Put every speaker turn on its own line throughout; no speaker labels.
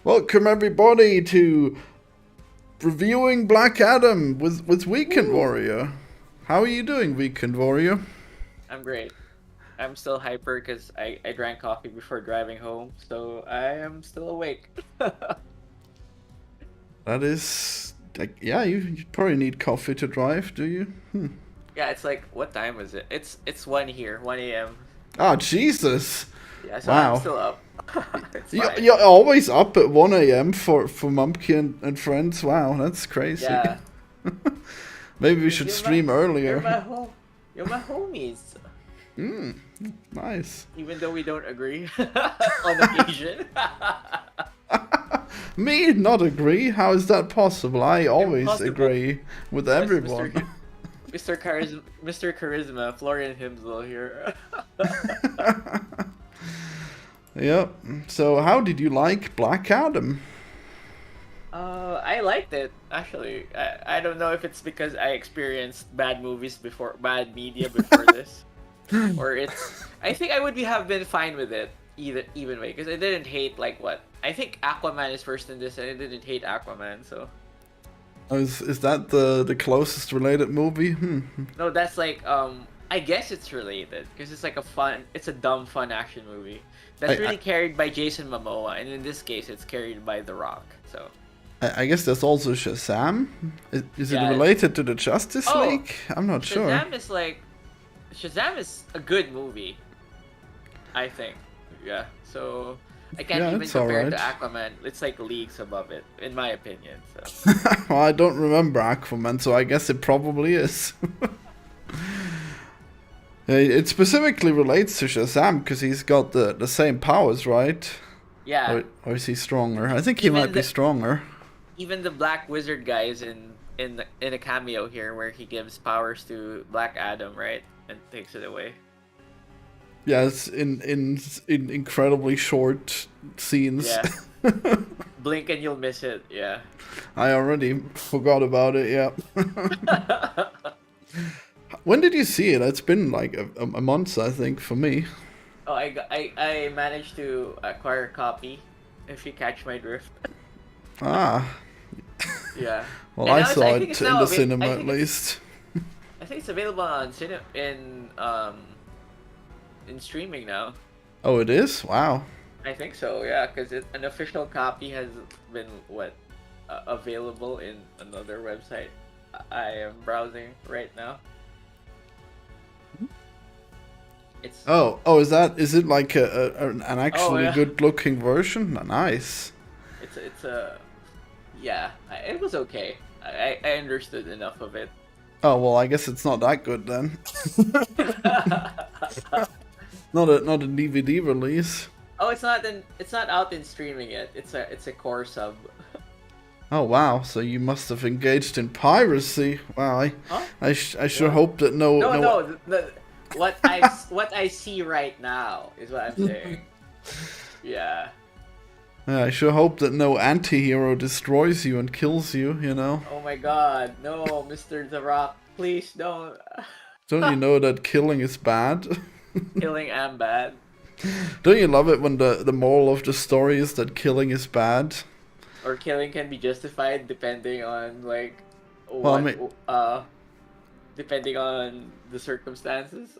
Welcome everybody to reviewing Black Adam with Weekend Warrior. How are you doing, Weekend Warrior?
I'm great. I'm still hyper because I drank coffee before driving home, so I am still awake.
That is, like, yeah, you probably need coffee to drive, do you?
Yeah, it's like, what time is it? It's 1 here, 1 a.m.
Ah, Jesus!
Yeah, so I'm
Wow.
still up. It's
You're,
fine.
you're always up at 1 a.m. for Mumkey and friends. Wow, that's crazy.
Yeah,
Maybe we
because
should stream
you're
earlier.
my home, you're my homies.
Nice.
Even though we don't agree on occasion.
Me not agree? How is that possible? I always
Impossible.
agree with
That's
everyone.
Mr. Charisma, Florian Himslow here.
Yep. So how did you like Black Adam?
I liked it actually. I don't know if it's because I experienced bad media before this, or it's. I think I would have been fine with it even way because I didn't hate like what I think Aquaman is first in this, and I didn't hate Aquaman. So
Is that the closest related movie?
no, that's like I guess it's related because it's like it's a dumb fun action movie that's
I,
really carried by Jason Momoa, and in this case, it's carried by The Rock. So.
I guess there's also Shazam. Is it
Yeah.
related to the Justice
Oh,
League? I'm not sure.
Shazam is a good movie, I think. Yeah, so I can't
Yeah,
even
it's
compare it to
alright.
Aquaman. It's like leagues above it, in my opinion. So
Well, I don't remember Aquaman, so I guess it probably is. It specifically relates to Shazam because he's got the same powers, right?
yeah,
Or is he stronger? I think he
even
might be stronger.
even the Black Wizard guy is in a cameo here where he gives powers to Black Adam, right, and takes it away.
Yes, in incredibly short scenes.
Yeah, blink and you'll miss it. Yeah.
I already forgot about it. Yeah. When did you see it? It's been like a month, I think, for me.
Oh, I managed to acquire a copy. If you catch my drift.
Ah,
Yeah.
well,
And
I
now
saw
I think
it
it's
in
now
the
available.
cinema at least.
I think it's available on in streaming now.
Oh, it is? Wow.
I think so. Yeah, because an official copy has been available in another website. I am browsing right now. It's
Is it like an actually
yeah.
good looking version? Nice.
It's a yeah. It was okay. I understood enough of it.
Oh, well, I guess it's not that good then. Not a DVD release.
Oh, it's not out in streaming yet. It's a core sub.
Oh wow, so you must have engaged in piracy. Wow,
Huh?
I sure
What?
hope that
No. What I see right now is what I'm saying. Yeah.
I sure hope that no anti-hero destroys you and kills you, you know?
Oh my God, no, Mr. The Rock, please don't.
Don't you know that killing is bad?
Killing am bad.
Don't you love it when the moral of the story is that killing is bad?
Or killing can be justified depending on like
Well, I
what
mean,
depending on the circumstances.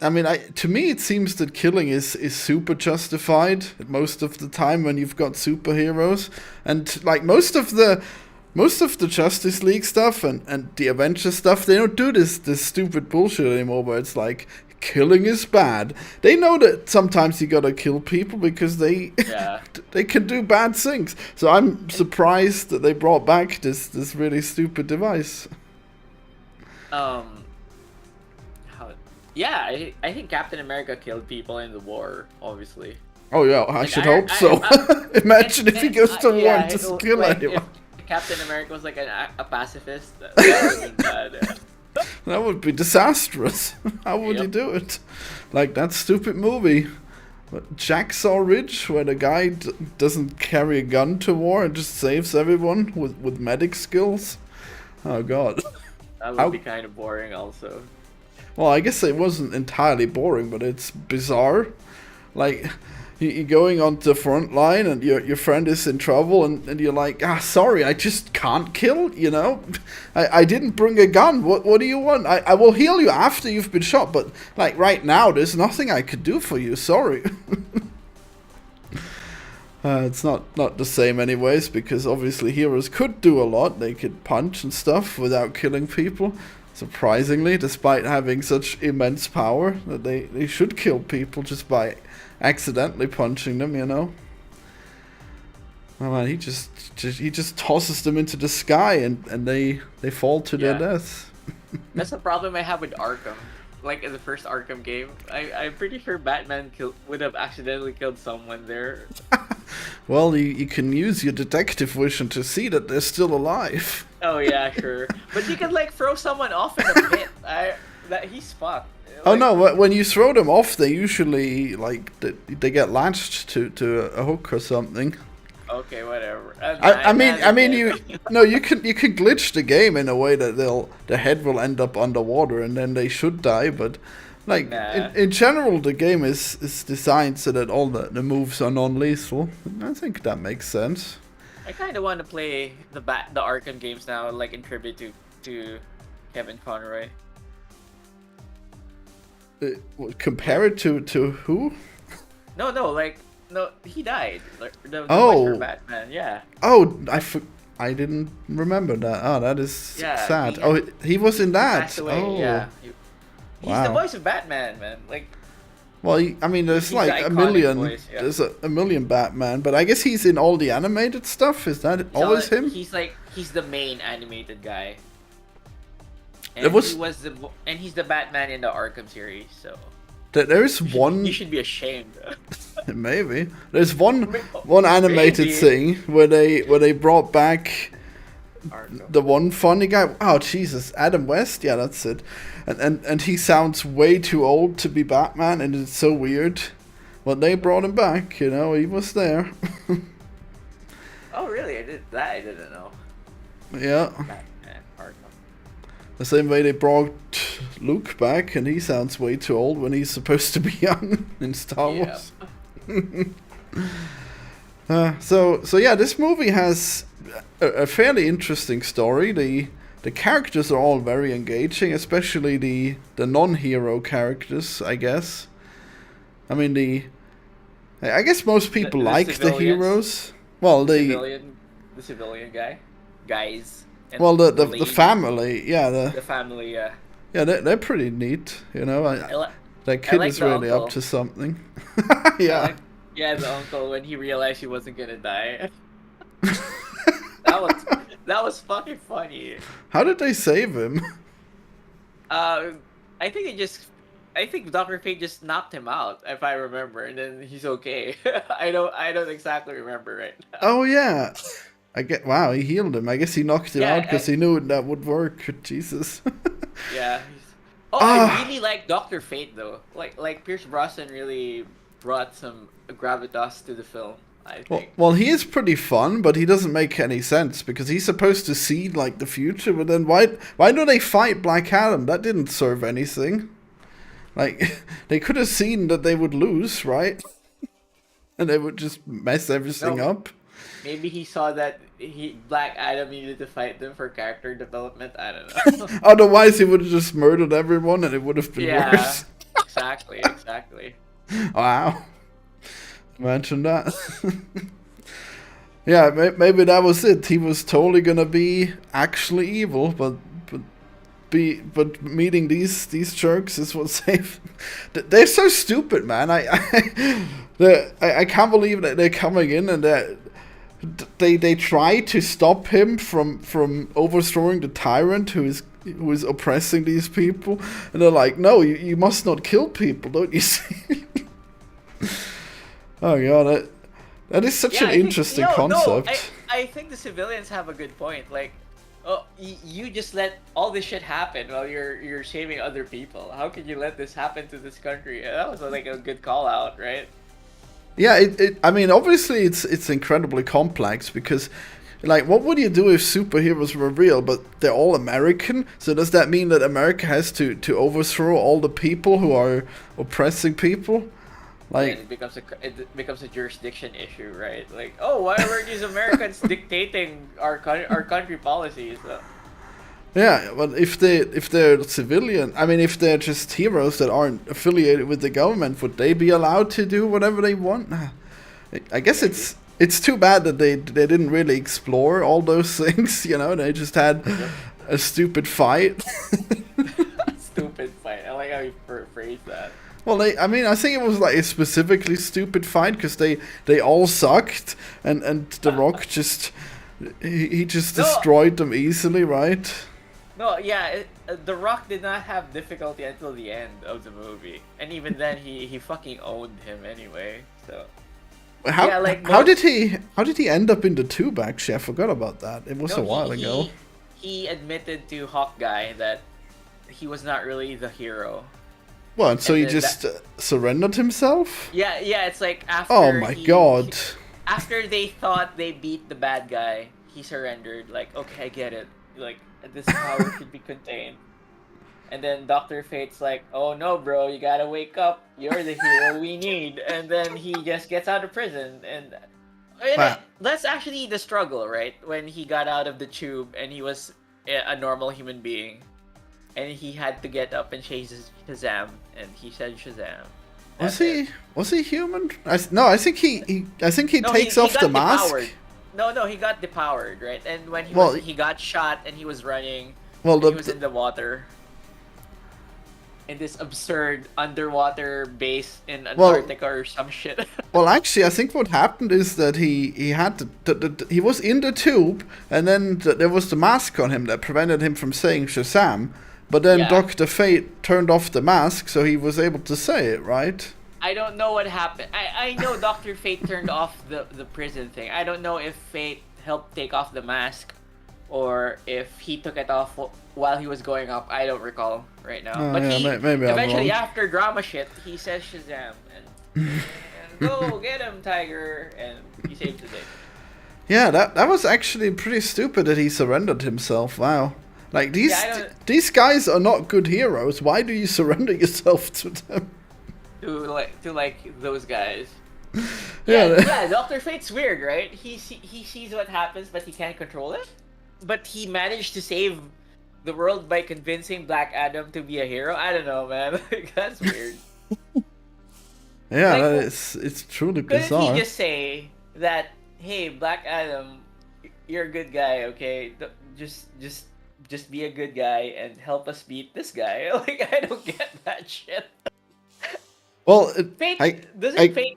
to me it seems that killing is super justified most of the time when you've got superheroes, and like most of the Justice League stuff and the Avengers stuff, they don't do this stupid bullshit anymore where it's like killing is bad. They know that sometimes you gotta kill people because they
Yeah.
they can do bad things. So I'm surprised that they brought back this really stupid device.
Um how yeah, I think Captain America killed people in the war, obviously.
Oh yeah, I
Like
should hope so. Imagine if he goes to war and doesn't kill
like
anyone.
if Captain America was like a pacifist, that would have been bad.
That would be disastrous. How would you
Yep.
do it? Like that stupid movie, Jacksaw Ridge, where the guy doesn't carry a gun to war and just saves everyone with medic skills. Oh god.
That
How-
would be kind of boring, also.
Well, I guess it wasn't entirely boring, but it's bizarre. Like, you're going on the front line and your friend is in trouble and you're like, sorry, I just can't kill, you know? I didn't bring a gun. What do you want? I will heal you after you've been shot, but like right now there's nothing I could do for you, sorry. It's not the same anyways, because obviously heroes could do a lot. They could punch and stuff without killing people. Surprisingly, despite having such immense power, that they should kill people just by accidentally punching them, you know. Oh man, he just tosses them into the sky and they fall to their deaths.
That's the problem I have with Arkham. Like in the first Arkham game, I'm pretty sure Batman would have accidentally killed someone there.
Well, you can use your detective vision to see that they're still alive.
Oh yeah, sure. But you can like throw someone off in a pit. He's fucked. Like,
oh no, when you throw them off, they usually like they get latched to a hook or something.
Okay, whatever.
I mean, you can glitch the game in a way that the head will end up underwater and then they should die. But like in general, the game is designed so that all the moves are non-lethal. I think that makes sense.
I kind of want to play the Arkham games now, like in tribute to Kevin Conroy.
Compare it to who?
No, he died. The Western Batman, yeah.
Oh, I didn't remember that. Oh, that is sad. He was in that.
Passed away,
oh,
yeah. He's the voice of Batman, man. Like,
well, I mean, there's like a million.
Voice, yeah.
There's a million Batman, but I guess he's in all the animated stuff. Is that always him?
He's the main animated guy. And he's the Batman in the Arkham series, so.
There's one.
You should be ashamed.
Maybe there's one animated thing where they brought back the one funny guy. Oh Jesus, Adam West. Yeah, that's it. And he sounds way too old to be Batman, and it's so weird. But they brought him back. You know, he was there.
Oh really? I didn't know.
Yeah.
Batman, Arkham.
The same way they brought Luke back, and he sounds way too old when he's supposed to be young in Star Wars. So yeah, this movie has a fairly interesting story. The characters are all very engaging, especially the non-hero characters, I guess. I mean, I guess most people like the heroes. Well,
the civilian guys.
Well, the family, yeah.
The family, yeah.
Yeah, they're pretty neat, you know. That kid is really up to something. Yeah.
The uncle, when he realized he wasn't gonna die. that was fucking funny.
How did they save him?
I think Dr. Fate just knocked him out, if I remember, and then he's okay. I don't exactly remember right now.
Oh yeah. Wow, he healed him. I guess he knocked him out because he knew that would work. Jesus.
Yeah. I really like Dr. Fate though. Like Pierce Brosnan really brought some gravitas to the film, I think.
Well, he is pretty fun, but he doesn't make any sense because he's supposed to see like the future. But then why do they fight Black Adam? That didn't serve anything. Like they could have seen that they would lose, right? And they would just mess everything up.
Maybe he saw that Black Adam needed to fight them for character development. I don't know.
Otherwise, he would have just murdered everyone, and it would have been worse.
Exactly.
Wow. Imagine that. Yeah, maybe that was it. He was totally gonna be actually evil, but meeting these jerks is what saved. They're so stupid, man. I can't believe that they're coming in and they try to stop him from overthrowing the tyrant who is oppressing these people, and they're like, no, you must not kill people, don't you see? Oh god, that is such an interesting concept.
No, I think the civilians have a good point. Like, you just let all this shit happen while you're saving other people. How can you let this happen to this country? That was like a good call out, right?
Yeah, I mean, obviously it's incredibly complex because, like, what would you do if superheroes were real, but they're all American? So does that mean that America has to overthrow all the people who are oppressing people? Like,
it becomes a jurisdiction issue, right? Like, oh, why were these Americans dictating our country policies?
yeah, but if they're civilian, I mean, if they're just heroes that aren't affiliated with the government, would they be allowed to do whatever they want? I guess it's too bad that they didn't really explore all those things. You know, they just had a stupid fight.
Stupid fight. I like how you phrased that.
Well, I think it was like a specifically stupid fight because they all sucked, and The Rock just he just destroyed them easily, right?
No, yeah, The Rock did not have difficulty until the end of the movie, and even then he fucking owned him anyway. So
how did he end up in the tube? Actually, I forgot about that. It was a while ago.
He admitted to Hawkeye that he was not really the hero.
Well, so he just surrendered himself?
Yeah, it's like after.
Oh my god!
After they thought they beat the bad guy, he surrendered. Like, okay, I get it. Like, this power should be contained. And then Dr. Fate's like, oh no, bro, you gotta wake up. You're the hero we need. And then he just gets out of prison. And that's actually the struggle, right? When he got out of the tube and he was a normal human being. And he had to get up and chase Shazam. And he said Shazam.
Was he human? I think he takes off the mask.
Depowered. No, he got depowered, right? And when he got shot and he was running, he was in the water. In this absurd underwater base in Antarctica or some shit.
Well, actually, I think what happened is that he was in the tube, and then there was the mask on him that prevented him from saying Shazam. But then Dr. Fate turned off the mask, so he was able to say it, right?
I don't know what happened. I know Dr. Fate turned off the prison thing. I don't know if Fate helped take off the mask, or if he took it off while he was going up. I don't recall right now. But
maybe
eventually, after drama shit, he says Shazam and go get him, Tiger, and he saves the day.
Yeah, that was actually pretty stupid that he surrendered himself. Wow, like these guys are not good heroes. Why do you surrender yourself to them?
To those guys.
Yeah,
Dr. Fate's weird, right? He sees what happens, but he can't control it. But he managed to save the world by convincing Black Adam to be a hero. I don't know, man. That's weird.
Yeah, it's truly bizarre.
Couldn't he just say that, hey, Black Adam, you're a good guy, okay? Just be a good guy and help us beat this guy. Like, I don't get that shit.
Well,
Fate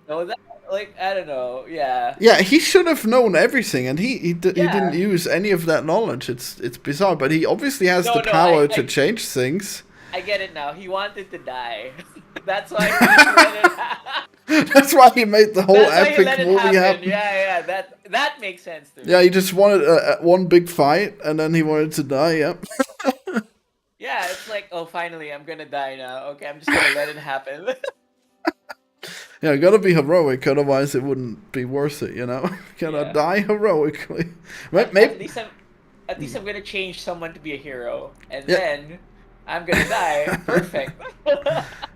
know that? Like, I don't know. Yeah.
Yeah, he should have known everything, and he didn't use any of that knowledge. It's bizarre, but he obviously has the power to change things.
I get it now. He wanted to die. That's why he let it happen.
That's why he made the whole epic movie happen.
Yeah. That makes sense to me.
Yeah, he just wanted one big fight, and then he wanted to die. Yep.
Yeah, it's like, oh, finally, I'm gonna die now. Okay, I'm just gonna let it happen.
Yeah, you gotta be heroic, otherwise it wouldn't be worth it, you know? You gotta die heroically.
At least I'm gonna change someone to be a hero, and then I'm gonna die. Perfect.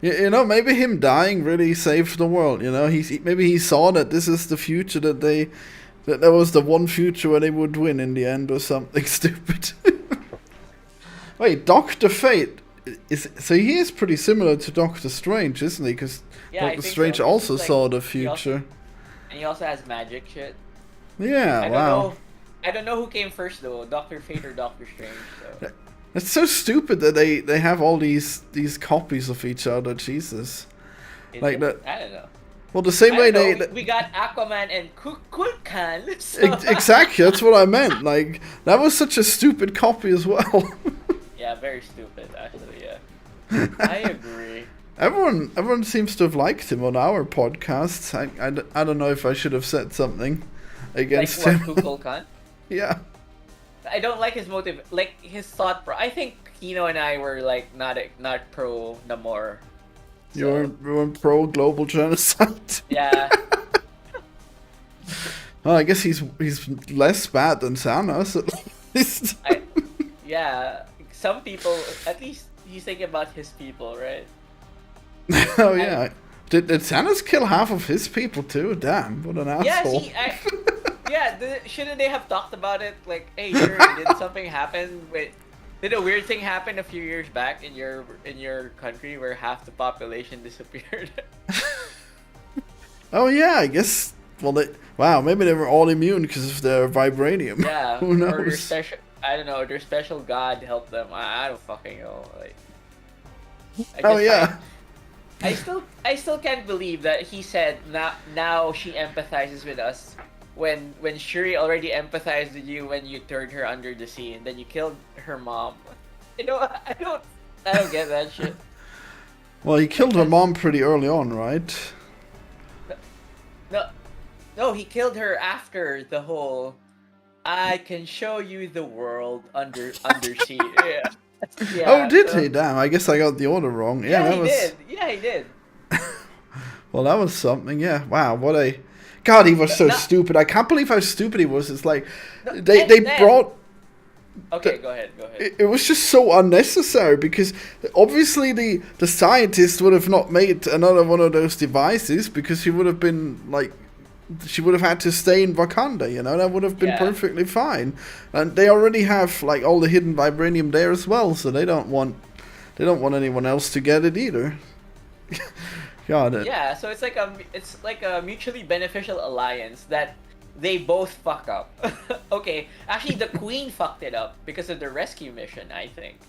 You know, maybe him dying really saved the world, you know? Maybe he saw that this is the future that there was the one future where they would win in the end or something stupid. Wait, Dr. Fate, he is pretty similar to Doctor Strange, isn't he? Because Doctor Strange also saw the future.
And he also has magic shit.
Yeah,
I don't know who came first though, Dr. Fate or Doctor Strange. So.
It's so stupid that they have all these copies of each other. Jesus, like that.
I don't know.
Well, the same way
we got Aquaman and Kulkan. So.
Exactly, that's what I meant. Like that was such a stupid copy as well.
Yeah, very stupid actually. Yeah, I agree.
Everyone seems to have liked him on our podcasts. I don't know if I should have said something against him.
Kulkan?
Yeah.
I don't like his motive, like his thought. I think Kino and I were like not pro Namor. So.
You weren't pro global genocide.
Yeah.
Well, I guess he's less bad than Thanos at least.
Yeah, some people, at least he's thinking about his people, right?
Oh yeah. Did Thanos kill half of his people too? Damn, what an
Yeah,
asshole.
see, shouldn't they have talked about it? Like, hey, Shuri, did something happen? Did a weird thing happen a few years back in your country where half the population disappeared?
Oh yeah, I guess. Well, wow, maybe they were all immune because of their vibranium.
Yeah,
Who knows?
or their special, I don't know, their special god helped them. I don't fucking know. Like,
Oh yeah.
I still can't believe that he said now she empathizes with us when Shuri already empathized with you when you turned her under the sea and then you killed her mom. You know, I don't get that shit.
Well, he killed her mom pretty early on, right?
No, he killed her after the whole I can show you the world under sea. Yeah. Yeah,
Oh, did he? Damn, I guess I got the order wrong. Yeah, that
he
was.
did. Yeah, he did.
Well, that was something. Yeah. Wow. What a. God, he was so stupid. I can't believe how stupid he was. It's like they brought.
Okay, go ahead.
It was just so unnecessary because obviously the scientist would have not made another one of those devices because he would have been like. She would have had to stay in Wakanda, you know, that would have been perfectly fine. And they already have like all the hidden vibranium there as well, so they don't want anyone else to get it either. God.
Yeah, so it's like a mutually beneficial alliance that they both fuck up. Okay, actually the Queen fucked it up because of the rescue mission, I think.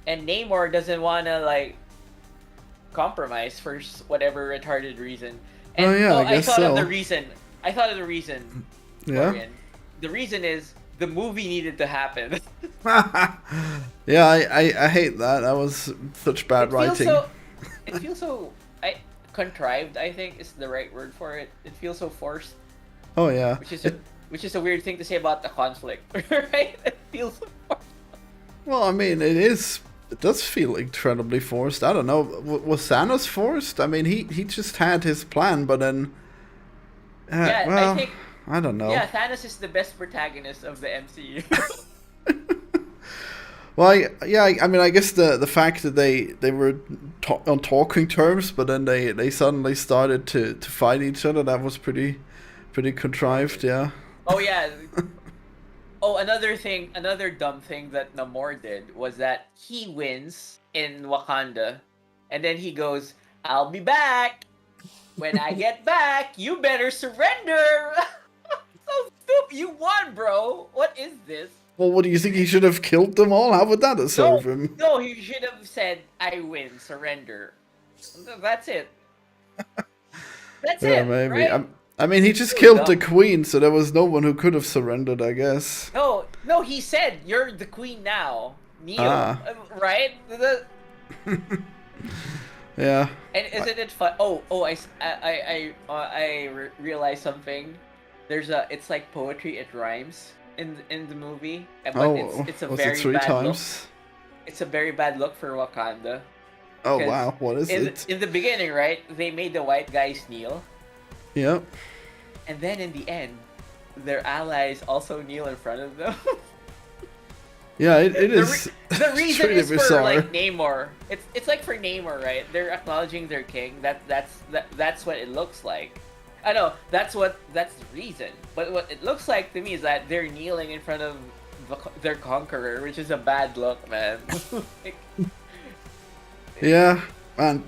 And Namor doesn't want to like compromise for whatever retarded reason. And, I thought of the reason.
Yeah.
Orion. The reason is the movie needed to happen.
Yeah, I hate that. That was such bad writing.
It feels so contrived, I think is the right word for it. It feels so forced.
Oh yeah.
Which is a weird thing to say about the conflict, right? It feels so forced.
Well, I mean, it does feel incredibly forced. I don't know. Was Thanos forced? I mean, he just had his plan, but then. I don't know.
Yeah, Thanos is the best protagonist of the MCU.
Well, I mean, I guess the fact that they were on talking terms, but then they suddenly started to fight each other, that was pretty contrived, yeah.
Oh yeah. Oh, another dumb thing that Namor did was that he wins in Wakanda, and then he goes, "I'll be back. When I get back, you better surrender." So stupid. You won, bro. What is this?
Well, what do you think? He should have killed them all? How would that have served him?
No, he should have said, "I win, surrender." That's it. That's it.
Maybe.
Right?
I mean, he just killed the queen, so there was no one who could have surrendered, I guess.
No, he said, "You're the queen now." Kneel, right?
Yeah.
And isn't it fun? I realized something. It's like poetry. It rhymes in the movie, but it's a very bad look. It's a very bad look for Wakanda.
Oh wow, what is it?
In the beginning, right? They made the white guys kneel.
Yep.
And then in the end, their allies also kneel in front of them.
Yeah, it is.
The reason
really
is
bizarre.
for like Namor. It's like for Namor, right? They're acknowledging their king. That's what it looks like. I know that's the reason. But what it looks like to me is that they're kneeling in front of their conqueror, which is a bad look, man.
Yeah, man.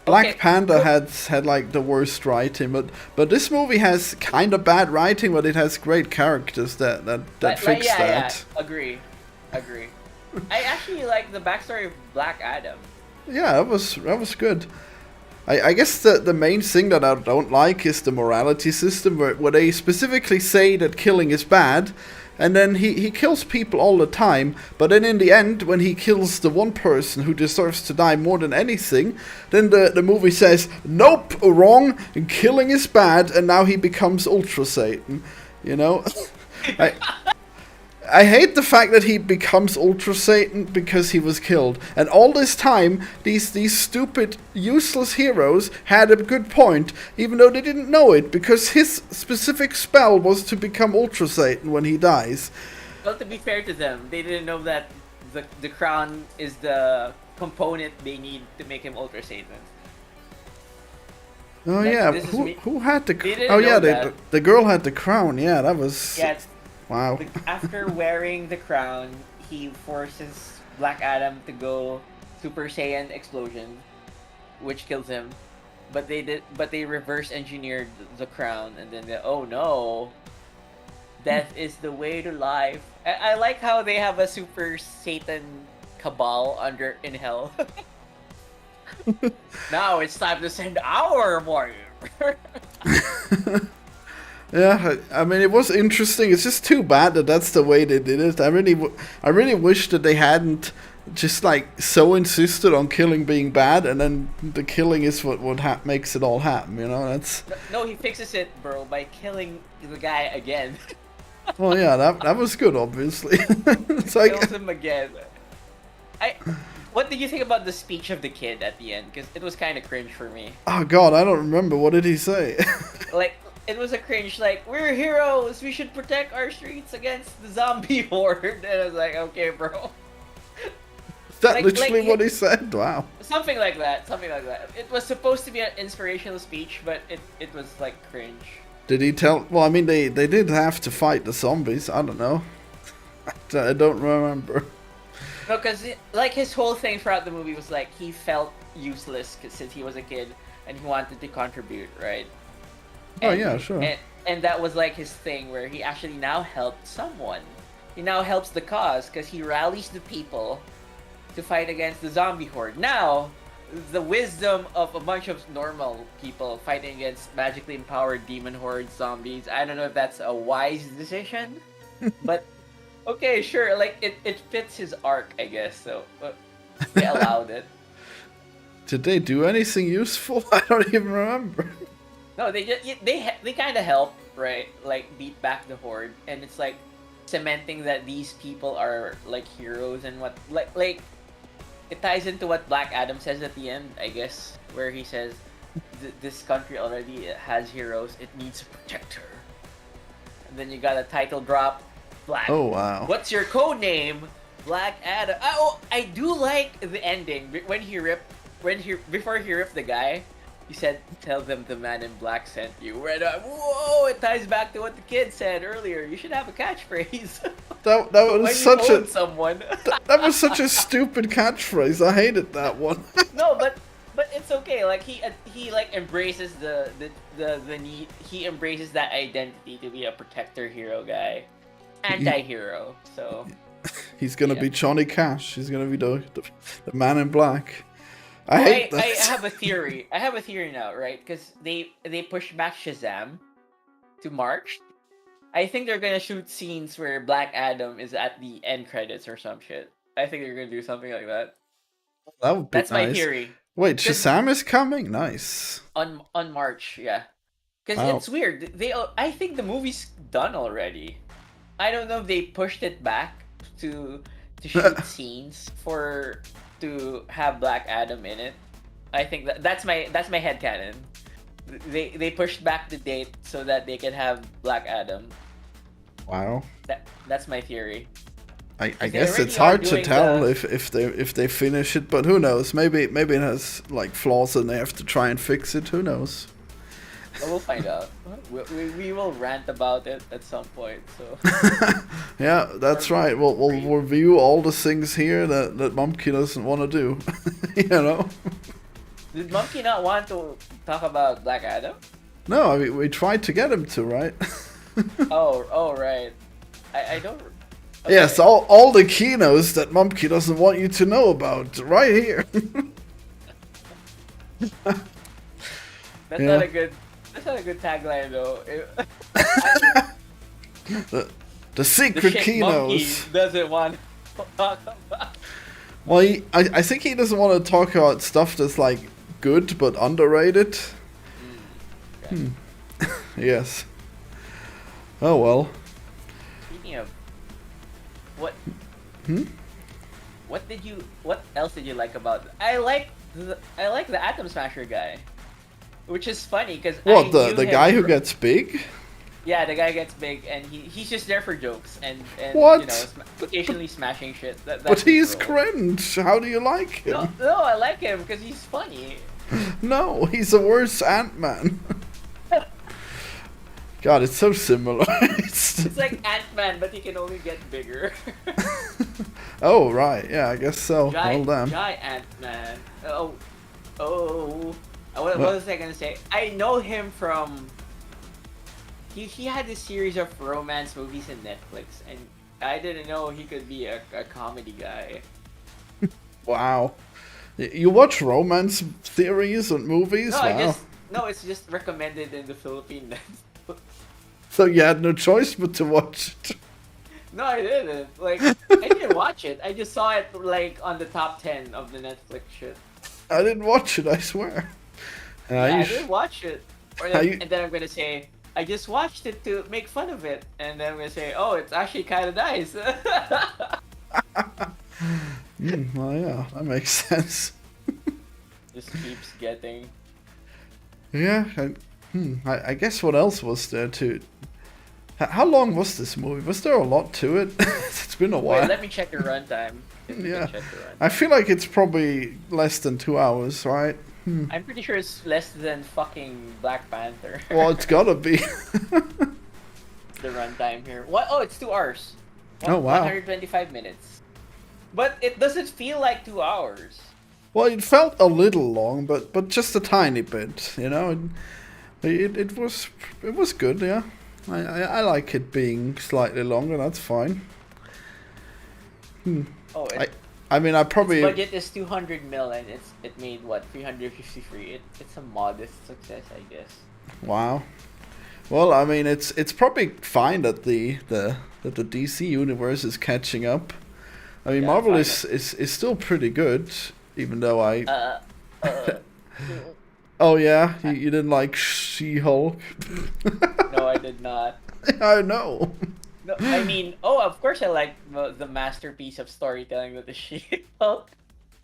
Black Panther had like the worst writing, but this movie has kind of bad writing, but it has great characters that fix that.
Yeah, agree. I actually like the backstory of Black Adam.
Yeah, that was good. I guess the main thing that I don't like is the morality system where they specifically say that killing is bad, and then he kills people all the time, but then in the end, when he kills the one person who deserves to die more than anything, then the movie says, nope, wrong, killing is bad, and now he becomes Ultra Satan, you know? I hate the fact that he becomes Ultra Satan because he was killed. And all this time, these stupid, useless heroes had a good point, even though they didn't know it, because his specific spell was to become Ultra Satan when he dies.
Well, to be fair to them, they didn't know that the crown is the component they need to make him Ultra Satan.
Oh
Like,
yeah,
this is me.
who had the?
They didn't
Oh yeah,
know that.
the girl had the crown. Yeah, that was.
Yeah,
Wow.
after wearing the crown, he forces Black Adam to go Super Saiyan explosion, which kills him. But they reverse engineered the crown, and then oh no, death is the way to life. I like how they have a Super Satan cabal under in hell. Now it's time to send our warrior.
Yeah, I mean it was interesting. It's just too bad that that's the way they did it. I really wish that they hadn't just like so insisted on killing being bad, and then the killing is what makes it all happen. You know, that's.
No, he fixes it, bro, by killing the guy again.
Well, yeah, that was good, obviously. It's like.
Kills him again. What did you think about the speech of the kid at the end? Because it was kind of cringe for me.
Oh God, I don't remember. What did he say?
Like, it was a cringe, like, we're heroes, we should protect our streets against the zombie horde. And I was like, okay, bro.
Is that literally what he said? Wow.
Something like that, something like that. It was supposed to be an inspirational speech, but it was, like, cringe.
Did he tell? Well, I mean, they did have to fight the zombies. I don't know. I don't remember.
No, because, like, his whole thing throughout the movie was, like, he felt useless since he was a kid, and he wanted to contribute, right?
Oh, yeah, sure.
And that was, like, his thing, where he actually now helped someone. He now helps the cause, because he rallies the people to fight against the zombie horde. Now, the wisdom of a bunch of normal people fighting against magically empowered demon horde zombies, I don't know if that's a wise decision, but okay, sure, like, it fits his arc, I guess, so they allowed it.
Did they do anything useful? I don't even remember.
No, they kind of help, right? Like, beat back the horde, and it's like cementing that these people are like heroes, and what like it ties into what Black Adam says at the end, I guess, where he says this country already has heroes, it needs a protector. And then you got a title drop, Black.
Oh wow.
What's your code name? Black Adam. Oh, I do like the ending before he ripped the guy. He said, "Tell them the man in black sent you." Whoa! It ties back to what the kid said earlier. You should have a catchphrase.
That was
when
such
you own someone.
that was such a stupid catchphrase. I hated that one.
No, but it's okay. Like he like embraces the need. He embraces that identity to be a protector hero guy, anti-hero. So
he's gonna be Johnny Cash. He's gonna be the man in black. I hate that.
I have a theory. I have a theory now, right? Because they pushed back Shazam to March. I think they're gonna shoot scenes where Black Adam is at the end credits or some shit. I think they're gonna do something like that.
That would be
That's
nice.
my theory.
Wait, Shazam is coming? Nice.
On March, yeah. Because
Wow.
it's weird. I think the movie's done already. I don't know if they pushed it back to shoot scenes to have Black Adam in it. I think that's my headcanon. They pushed back the date so that they can have Black Adam.
Wow.
That's my theory.
I guess it's hard to tell if they finish it, but who knows? Maybe it has like flaws and they have to try and fix it. Who knows?
Well, we'll find out. We will rant about it at some point. So
yeah, that's right. We'll review all the things here that Mumkey doesn't want to do. You know.
Did Mumkey not want to talk about Black Adam?
No, I mean we tried to get him to, right?
Oh right. I don't. Okay.
Yes, all the keynotes that Mumkey doesn't want you to know about, right here.
That's not a good. That's not a good tagline though.
The secret
the
keynotes.
Monkey doesn't want to talk about.
Well, I think he doesn't want to talk about stuff that's like good but underrated.
Okay.
Yes. Oh well.
Speaking of what? What else did you like about? I like the Atom Smasher guy, which is funny because
What the guy who gets big?
Yeah, the guy gets big and he's just there for jokes and
What?
you know occasionally smashing shit. That's
But he's
his role.
cringe. How do you like him?
No, I like him because he's funny.
No, he's a worse Ant-Man. God, it's so similar.
It's like Ant-Man, but he can only get bigger.
Oh, right. Yeah, I guess so. Well,
Giant,
damn.
giant Ant-Man. Oh. What
What?
was I gonna say? I know him from. He had this series of romance movies in Netflix, and I didn't know he could be a comedy guy.
Wow. You watch romance theories and movies?
No,
Wow.
no, it's just recommended in the Philippine Netflix.
So you had no choice but to watch it.
No, I didn't. Like, I didn't watch it. I just saw it like on the top 10 of the Netflix shit.
I didn't watch it, I swear.
Yeah,
You
I
sh-
didn't watch it. And then I'm gonna say, I just watched it to make fun of it. And then I'm gonna say, oh, it's actually kind of nice.
well, yeah, that makes sense.
Just keeps getting.
Yeah, I guess what else was there to... How long was this movie? Was there a lot to it? It's been a while.
Wait, let me check the runtime.
Yeah. I feel like it's probably less than 2 hours, right?
I'm pretty sure it's less than fucking Black Panther.
Well, it's gotta be.
The runtime here. What? Oh, it's 2 hours.
Oh, wow.
125 minutes. But it doesn't feel like 2 hours.
Well, it felt a little long, but just a tiny bit, you know. It was good, yeah. I like it being slightly longer. That's fine.
Oh,
I mean, I probably...
its budget is 200 mil and it made what 353. It's a modest success, I guess.
Wow. Well, I mean, it's probably fine that the DC universe is catching up. I mean,
Yeah,
Marvel
fine.
is still pretty good, even though I...
Uh,
Oh yeah, you didn't like She-Hulk?
no, I did not.
I know.
No, I mean, oh, of course I like the masterpiece of storytelling that the She-Hulk.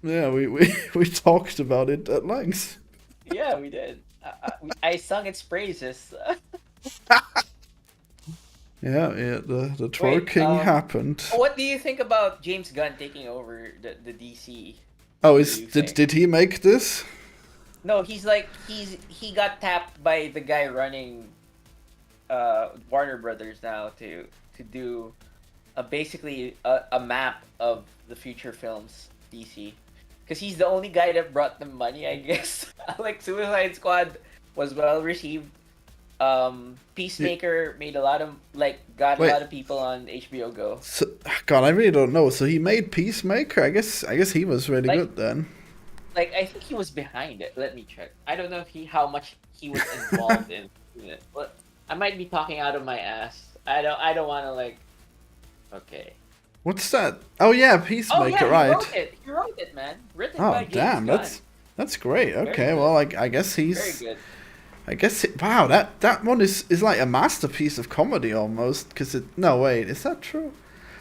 Yeah, we talked about it at length.
Yeah, we did. I sung its praises.
Yeah, the twerking happened.
What do you think about James Gunn taking over the DC?
Oh,
What do you think?
did he make this?
No, he got tapped by the guy running Warner Brothers now to do basically a map of the future films DC, because he's the only guy that brought them money, I guess. Like Suicide Squad was well received. Peacemaker made a lot of got a lot of people on HBO Go.
So, God, I really don't know. So he made Peacemaker. I guess he was really
Like-
good then.
Like, I think he was behind it. Let me check. I don't know if how much he was involved in it. But I might be talking out of my ass. I don't want to like. Okay.
What's that? Oh yeah,
Oh
Peacemaker,
yeah,
right?
He wrote it, man. Written
Oh
by James
damn,
Gunn.
that's great.
Very
Okay,
good.
well, I guess he's.
Very good.
I guess wow, that one is like a masterpiece of comedy almost. Because it no wait, is that true?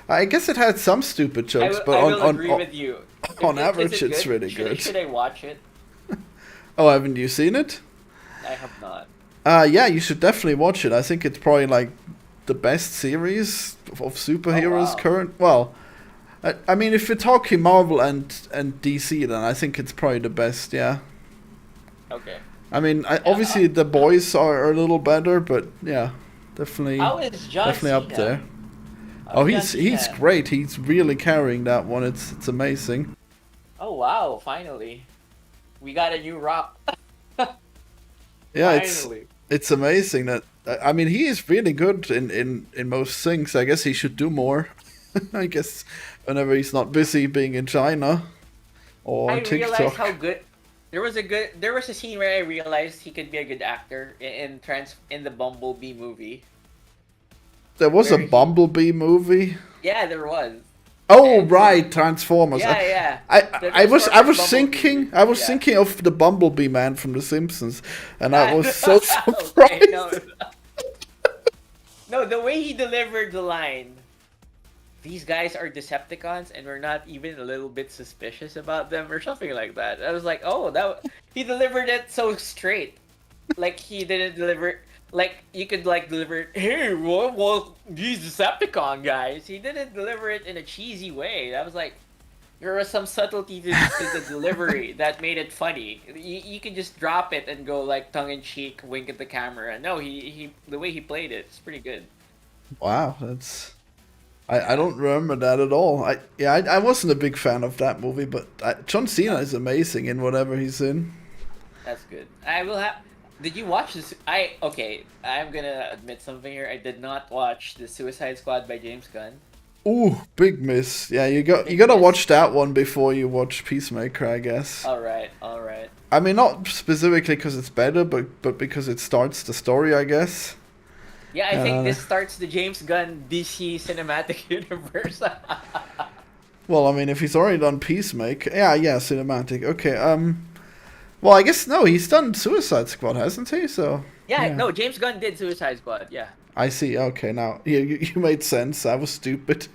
I guess it had some stupid jokes, but
I will
on
agree with you.
on
Is
average,
it
it's
good?
really
Should
good.
Should I watch it?
Oh, haven't you seen it?
I have not.
Yeah, you should definitely watch it. I think it's probably like the best series of superheroes
wow.
current. Well, I mean, if you're talking Marvel and DC, then I think it's probably the best. Yeah.
Okay.
I mean, obviously the boys are a little better, but yeah, definitely,
How is John
definitely up
Cena?
there.
How's
Oh,
John
he's
Cena?
great. He's really carrying that one. It's amazing.
Oh wow! Finally, we got a new Rock.
Yeah,
Finally.
it's amazing that I mean he is really good in most things. I guess he should do more. I guess whenever he's not busy being in China or
I
on TikTok.
realized how good. There was a scene where I realized he could be a good actor in the Bumblebee movie.
There was
where
a
he-
Bumblebee movie.
Yeah, there was.
Oh
And-
right, Transformers.
Yeah.
I was
Transformers
thinking
Bumblebee. Yeah.
thinking of the Bumblebee man from The Simpsons, and I was so
Okay,
surprised.
no, the way he delivered the line. These guys are Decepticons, and we're not even a little bit suspicious about them, or something like that. I was like, oh, he delivered it so straight. Like he didn't deliver. Like you could deliver it. Hey, well, these Decepticon guys. He didn't deliver it in a cheesy way. I was like, There was some subtlety to the delivery that made it funny. You can just drop it and go like tongue in cheek, wink at the camera. No, he the way he played it, it's pretty good.
Wow, that's. I don't remember that at all. I wasn't a big fan of that movie, but John Cena is amazing in whatever he's in.
That's good. I will have. Did you watch this? Okay. I'm gonna admit something here. I did not watch the Suicide Squad by James Gunn.
Ooh, big miss. Yeah, you gotta watch that one before you watch Peacemaker, I guess.
All right, all right.
I mean, not specifically because it's better, but because it starts the story, I guess.
Yeah, I think this starts the James Gunn DC cinematic universe.
Well, I mean, if he's already done Peacemaker, yeah, cinematic. Okay, well, I guess no, he's done Suicide Squad, hasn't he? So.
Yeah, no, James Gunn did Suicide Squad. Yeah.
I see. Okay, now you made sense. I was stupid.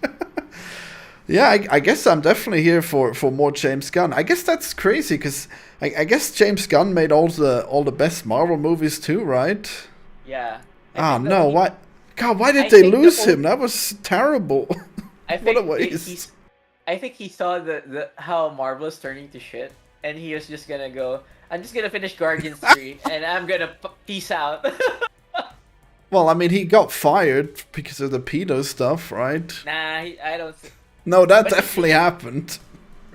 Yeah, I guess I'm definitely here for more James Gunn. I guess that's crazy because I guess James Gunn made all the best Marvel movies too, right?
Yeah.
Ah, no, why? God, why did they lose him? That was terrible.
I think
What a waste.
I think he saw the how Marvel is turning to shit, and he was just gonna go. I'm just gonna finish Guardians 3, and I'm gonna peace out.
Well, I mean, he got fired because of the pedo stuff, right?
Nah, I don't.
No, that
But
definitely happened.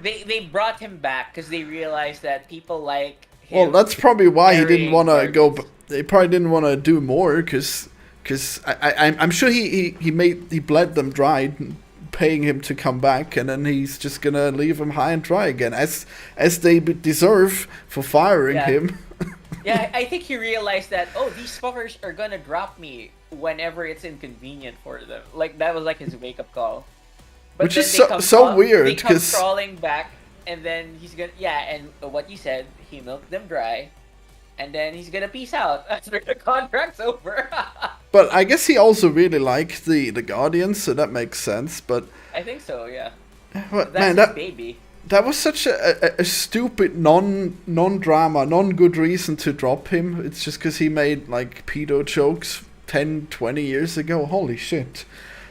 They brought him back because they realized that people like him.
Well, that's probably why he didn't want to
carrying
go.
Guardians.
They probably didn't want to do more because I'm sure he bled them dry, paying him to come back, and then he's just gonna leave him high and dry again, as they deserve for firing him.
Yeah, I think he realized that these fuckers are gonna drop me whenever it's inconvenient for them. Like that was like his wake up call. But
Which
then
is
they come
weird
They come
because
crawling back, and then he's gonna and what you said, he milked them dry, and then he's gonna peace out after the contract's over.
but I guess he also really liked the Guardians, so that makes sense. But
I think so, yeah.
but,
That's
man,
his baby.
that was such a stupid non-drama, non-good reason to drop him. It's just because he made like pedo jokes 10, 20 years ago. Holy shit.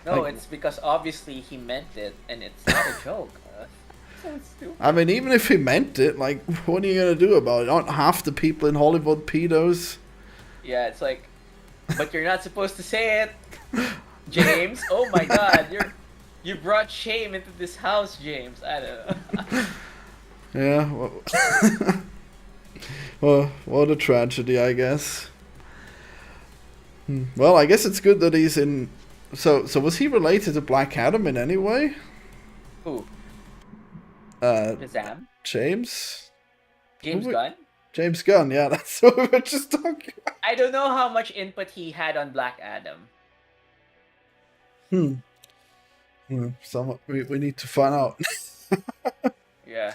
No,
Like-
it's because obviously he meant it, and it's not a joke. So stupid.
I mean, even if he meant it, like, what are you gonna do about it? Aren't half the people in Hollywood pedos?
Yeah, it's like, but you're not supposed to say it, James. Oh my God, you brought shame into this house, James. I don't know.
Yeah. Well, what a tragedy, I guess. Well, I guess it's good that he's in. So was he related to Black Adam in any way?
Who? Shazam?
James?
James Gunn?
James Gunn, yeah, that's what we were just talking about.
I don't know how much input he had on Black Adam.
We need to find out.
Yeah.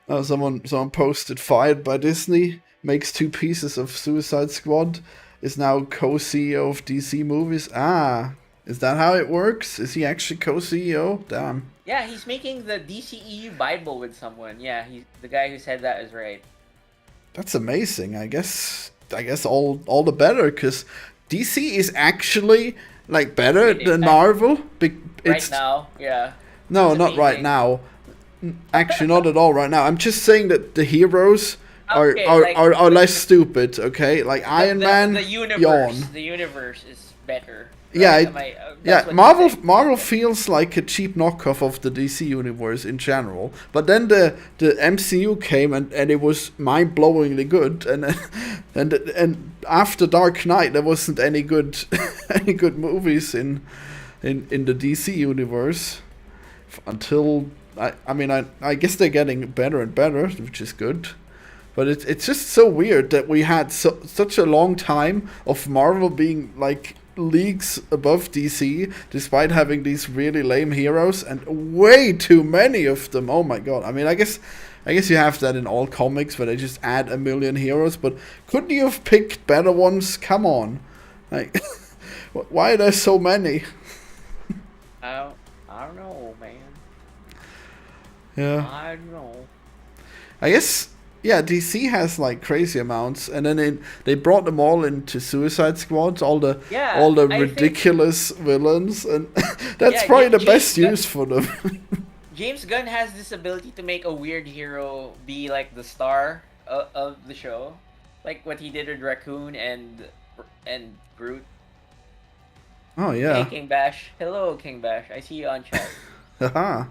Oh, someone posted, fired by Disney, makes 2 pieces of Suicide Squad, is now co-CEO of DC Movies. Ah, is that how it works? Is he actually co-CEO? Damn.
Yeah, he's making the DCEU Bible with someone. Yeah, the guy who said that is right.
That's amazing. I guess all the better, because DC is actually like better than Marvel.
Right now, yeah.
No,
It's
not right
amazing.
now. Actually, not at all right now. I'm just saying that the heroes
Okay,
are less stupid. Okay, like Iron Man.
The universe.
Yawn.
The universe is better.
Yeah,
Right?
Yeah,
That's what
Marvel
you're saying.
Marvel feels like a cheap knockoff of the DC universe in general. But then the MCU came and it was mind-blowingly good, and after Dark Knight there wasn't any good any good movies in the DC universe until I guess they're getting better and better, which is good. But it's just so weird that we had such a long time of Marvel being like leagues above DC, despite having these really lame heroes and way too many of them. Oh my god! I mean, I guess you have that in all comics, where they just add a million heroes. But couldn't you have picked better ones? Come on, like why are there so many?
I don't know, man.
Yeah,
I don't know.
I guess. Yeah, DC has like crazy amounts, and then they brought them all into Suicide Squad, all the ridiculous villains, and that's probably the best use for them.
James Gunn has this ability to make a weird hero be like the star of the show, like what he did with Raccoon and Groot.
Oh
Hey
yeah.
King Bash, hello King Bash. I see you on chat.
Haha.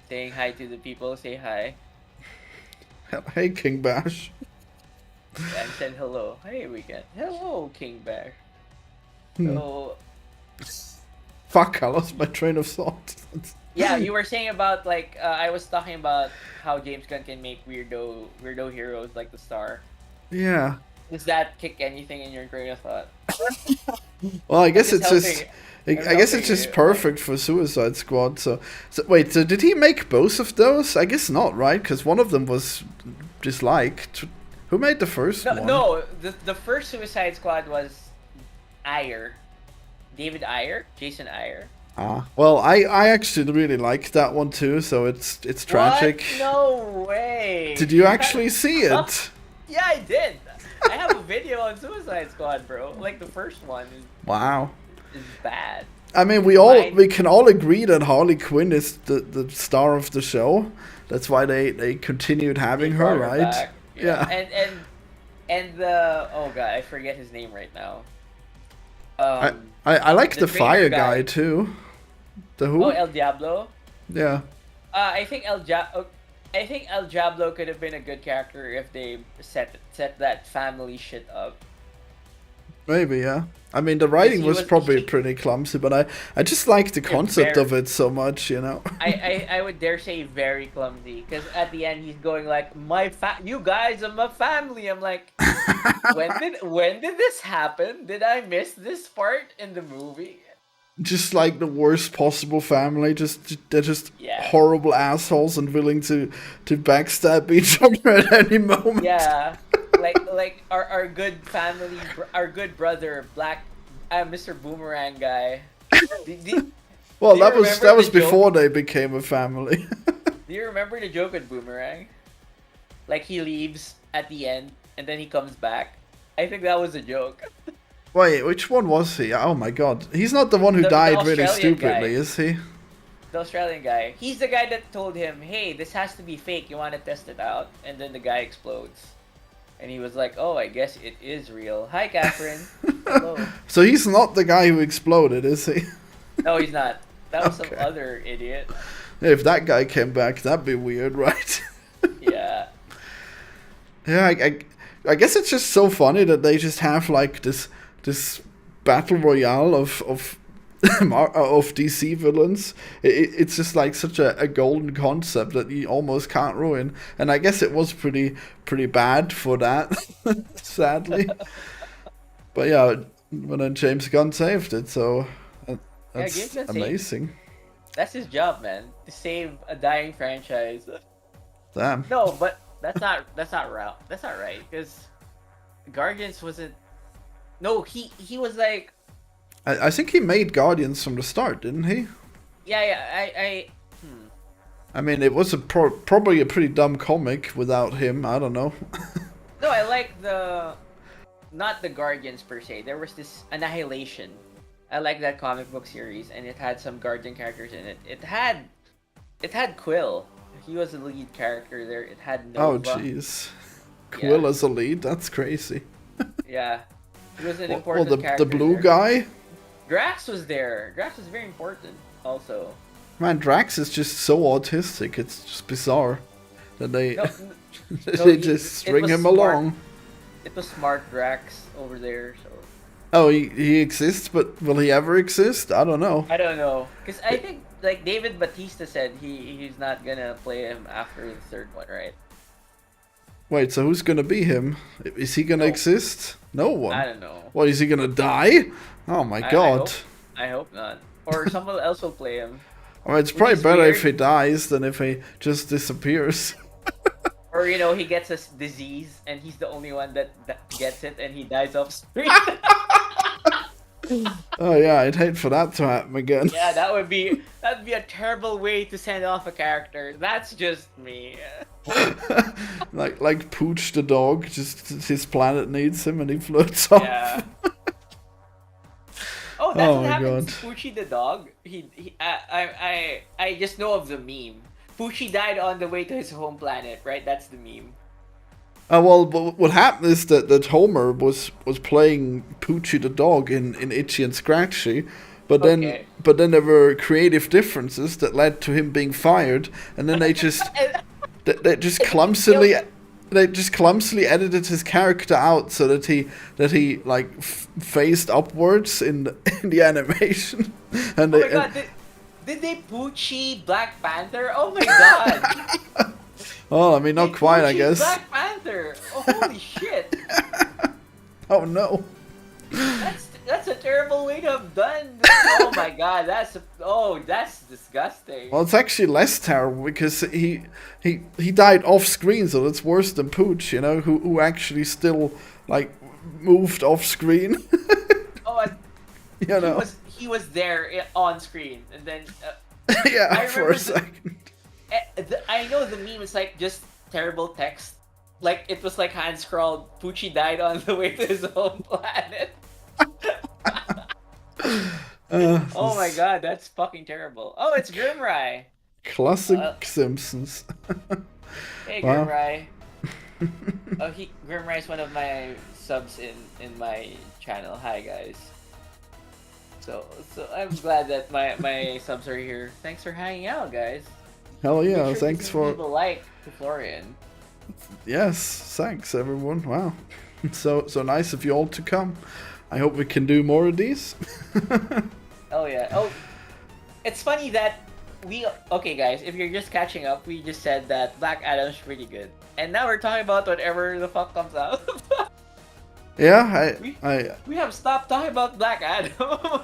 Saying hi to the people. Say hi.
Hey, King Bash.
And said hello. Hey Weekend. Hello King Bash.
Hmm.
So
Fuck, I lost my train of thought.
yeah, you were saying about like I was talking about how James Gunn can make weirdo heroes like the Star.
Yeah.
Does that kick anything in your train of thought?
Well, I
I'm
guess
just
it's just.
helping.
I
I'm
guess it's
helping
just
you.
perfect for Suicide Squad. So wait. So did he make both of those? I guess not, right? Because one of them was disliked. Who made the first
No,
one?
no. The first Suicide Squad was Ayer, David Ayer, Jason Ayer.
Ah, well, I actually really liked that one too. So it's tragic.
What? No way.
Did you actually see it?
Yeah, I did. I have a video on Suicide Squad, bro. Like the first one
Wow.
is bad.
I mean,
Mine-
we can all agree that Harley Quinn is the star of the show. That's why they continued having
They
her,
brought
right?
back.
Yeah.
And the oh god, I forget his name right now.
I like
the
the fire
trainer
guy
guy.
too. The who?
Oh, El Diablo.
Yeah.
I think I think El Diablo could have been a good character if they set that family shit up.
Maybe, yeah. I mean, the writing
He
was
was-
probably
he-
pretty clumsy, but I just like the concept
very-
of it so much, you know.
I would dare say very clumsy because at the end he's going like you guys are my family. I'm like, when did this happen? Did I miss this part in the movie?
Just like the worst possible family. They're just
Yeah.
horrible assholes and willing to backstab each other at any moment.
Yeah, like our good family, our good brother, Mr. Boomerang guy.
Well,
Do you
that
remember
was
the joke?
before they became a family.
Do you remember the joke with Boomerang? Like he leaves at the end and then he comes back. I think that was a joke.
Wait, which one was he? Oh my god. He's not the one who
The
died really
Australian
stupidly,
guy.
is he?
The Australian guy. He's the guy that told him, "Hey, this has to be fake. You want to test it out?" And then the guy explodes. And he was like, "Oh, I guess it is real. Hi, Catherine. Hello."
So he's not the guy who exploded, is he?
No, he's not. That was
Okay.
some other idiot.
If that guy came back, that'd be weird, right?
Yeah.
Yeah, I guess it's just so funny that they just have like this battle royale of of DC villains. It's just like such a golden concept that you almost can't ruin. And I guess it was pretty bad for that, sadly. But yeah, but then James Gunn saved it, so that's
James Gunn saved-
amazing.
That's his job, man. To save a dying franchise.
Damn.
No, but that's not right. That's not right because Guardians wasn't. No, he was like,
I think he made Guardians from the start, didn't he?
yeah.
I mean, it was probably a pretty dumb comic without him. I don't know.
No, I like not the Guardians per se. There was this Annihilation. I like that comic book series, and it had some Guardian characters in it. It had Quill. He was the lead character there. It had
Oh,
Nova.
jeez. Quill
Yeah.
as a lead? That's crazy.
Yeah, he was an
Well,
important
the
character.
blue
there.
guy?
Drax was there. Drax was very important also.
Man, Drax is just so autistic. It's just bizarre that they
No,
they
he-
just
it
string
was
him
smart.
along.
It was smart Drax over there. So
Oh, he exists, but will he ever exist? I don't know.
I don't know, because I think like David Batista said he's not gonna play him after the third one, right?
Wait, so who's gonna be him? Is he gonna
No.
exist? No one.
I don't know.
What, is he gonna die? Oh my god.
I hope not. Or someone else will play him.
Well, it's
Which
probably
is
better
weird.
if he dies than if he just disappears.
Or he gets a disease and he's the only one that gets it and he dies off screen.
Oh yeah, I'd hate for that to happen again.
Yeah, that'd be a terrible way to send off a character. That's just me.
like Pooch the dog, just his planet needs him and he floats off.
Yeah. Oh, that's
Oh
what
my
happened
God.
to Poochie the dog. I just know of the meme. Poochie died on the way to his home planet, right? That's the meme.
Well, what happened is that Homer was playing Poochie the dog in Itchy and Scratchy, but
Okay.
then there were creative differences that led to him being fired, and then they just they just clumsily edited his character out so that he like faced upwards in the animation, and
Oh my god, did they Poochie Black Panther? Oh my god.
well, I mean, not
They
quite, I
Poochie
guess.
Black Panther. Oh, holy shit.
Oh no.
That's a terrible way to have done this. Oh my god, that's disgusting.
Well, it's actually less terrible because he died off screen, so that's worse than Pooch, who actually still like moved off screen.
Oh,
you
he was there on screen, and then
yeah, for a second.
I know the meme is like just terrible text, like it was like hand scrawled. Poochie died on the way to his home planet. Oh my god, that's fucking terrible. Oh, it's Grimrai.
Classic Simpsons.
Hey,
Wow.
Grimrai. Grimrai is one of my subs in my channel. Hi guys. So I'm glad that my subs are here. Thanks for hanging out, guys.
Hell yeah!
Make sure
Thanks
to
for
leave a like to Florian.
yes, thanks everyone. Wow, so nice of you all to come. I hope we can do more of these.
Oh yeah. Oh, it's funny that okay guys, if you're just catching up, we just said that Black Adam's pretty good, and now we're talking about whatever the fuck comes out.
Yeah,
we have stopped talking about Black Adam.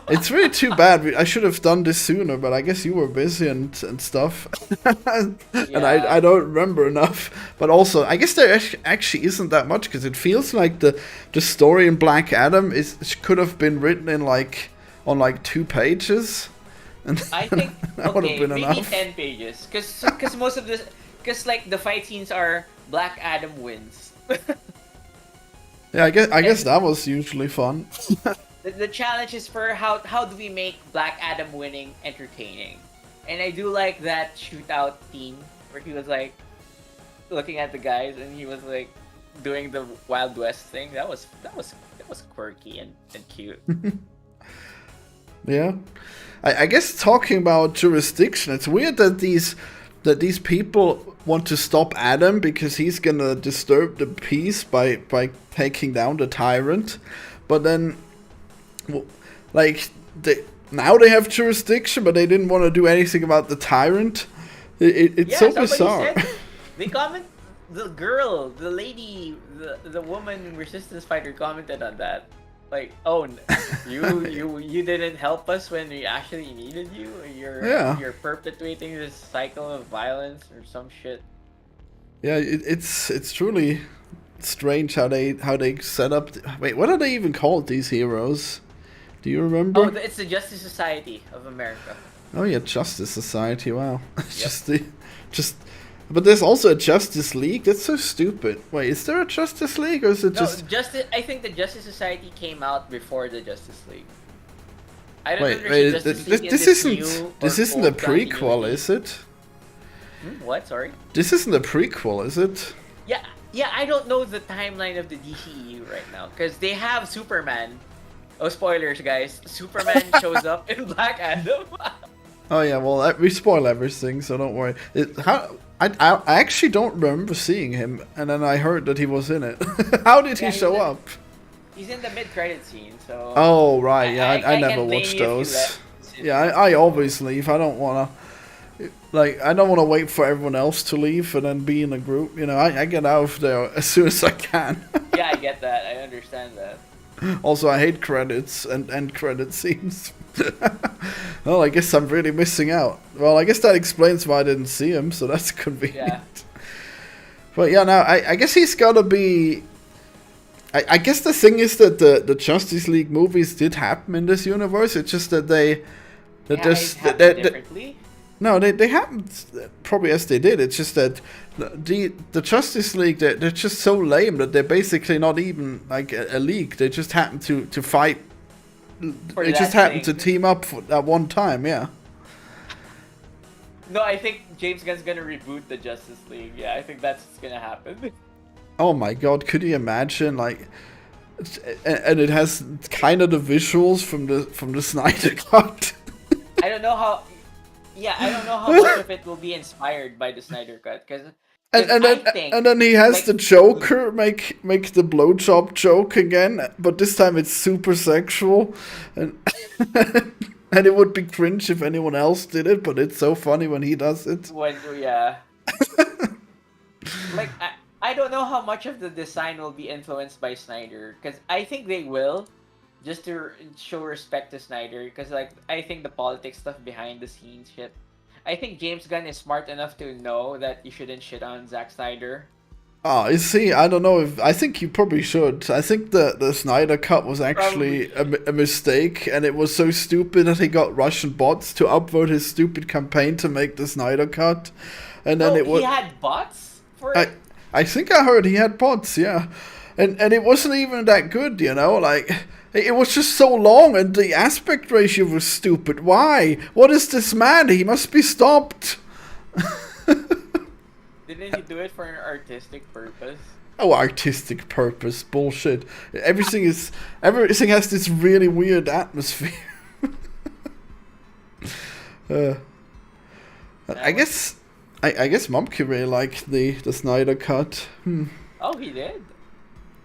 it's really too bad. I should have done this sooner, but I guess you were busy and stuff, and
Yeah.
I don't remember enough. But also, I guess there actually isn't that much because it feels like the story in Black Adam could have been written in on 2 pages, and
I think
that would have
okay,
been
maybe
enough.
10 pages, because most of this, because like the fight scenes are Black Adam wins.
Yeah, I guess that was usually fun.
The challenge is for how do we make Black Adam winning entertaining, and I do like that shootout scene where he was like looking at the guys and he was like doing the Wild West thing. That was quirky and cute.
Yeah, I guess talking about jurisdiction, it's weird that these people want to stop Adam because he's gonna disturb the peace by taking down the tyrant, but then like now they have jurisdiction, but they didn't want to do anything about the tyrant. It's
Yeah,
so
somebody
bizarre.
said they comment. The girl, the lady, the woman resistance fighter commented on that. Like, oh, you didn't help us when we actually needed you. You're perpetuating this cycle of violence or some shit.
Yeah, it's truly strange how they set up. Wait, what are they even called? These heroes? Do you remember?
Oh, it's the Justice Society of America.
Oh yeah, Justice Society. Wow,
Yep.
But there's also a Justice League. That's so stupid. Wait, is there a Justice League or is it
No,
just?
I think the Justice Society came out before the Justice League. I don't
Wait,
understand Justice League in
this isn't a
old
prequel,
continuity.
is it?
What? Sorry.
This isn't a prequel, is it?
Yeah. I don't know the timeline of the DCEU right now because they have Superman. Oh, spoilers, guys! Superman shows up in Black Adam.
Oh yeah, well we spoil everything, so don't worry. I actually don't remember seeing him, and then I heard that he was in it. How did he show up?
He's in the mid-credit scene, so.
Oh right, yeah, I
can't
never
blame
watched
you if you
those.
left.
Yeah, I always leave. I don't wanna, I don't wanna wait for everyone else to leave and then be in a group. I get out of there as soon as I can.
Yeah, I get that. I understand that.
Also, I hate credits and end credit scenes. Well, I guess I'm really missing out. Well, I guess that explains why I didn't see him, so that's convenient.
Yeah.
But yeah, now I guess he's gotta be. I guess the thing is that the Justice League movies did happen in this universe. It's just that they
Differently.
no, they happened probably as they did. It's just that the Justice League they're just so lame that they're basically not even like a league. They just happen to fight. They just happen to team up at one time. Yeah.
No, I think James Gunn's gonna reboot the Justice League. Yeah, I think that's what's gonna happen.
Oh my god, could you imagine like and it has kind of the visuals from the Snyder Cut.
I don't know how. Yeah, I don't know how much of it will be inspired by the Snyder Cut, because I think
And then he has
like
the Joker make the blowjob joke again, but this time it's super sexual, and and it would be cringe if anyone else did it, but it's so funny when he does it.
when yeah, like I don't know how much of the design will be influenced by Snyder, because I think they will, just to show respect to Snyder, because like I think the politics stuff behind the scenes shit. I think James Gunn is smart enough to know that you shouldn't shit on Zack Snyder.
Oh, you see, I don't know if I think you probably should. I think the Snyder Cut was actually a mistake, and it was so stupid that he got Russian bots to upvote his stupid campaign to make the Snyder Cut, and then
he had bots for it.
I think I heard he had bots, yeah, and it wasn't even that good, you know, like. It was just so long, and the aspect ratio was stupid. Why? What is this man? He must be stopped.
Didn't he do it for an artistic purpose?
Oh, artistic purpose, bullshit. Everything has this really weird atmosphere. I guess Mumke really liked the Snyder Cut.
Oh, he did.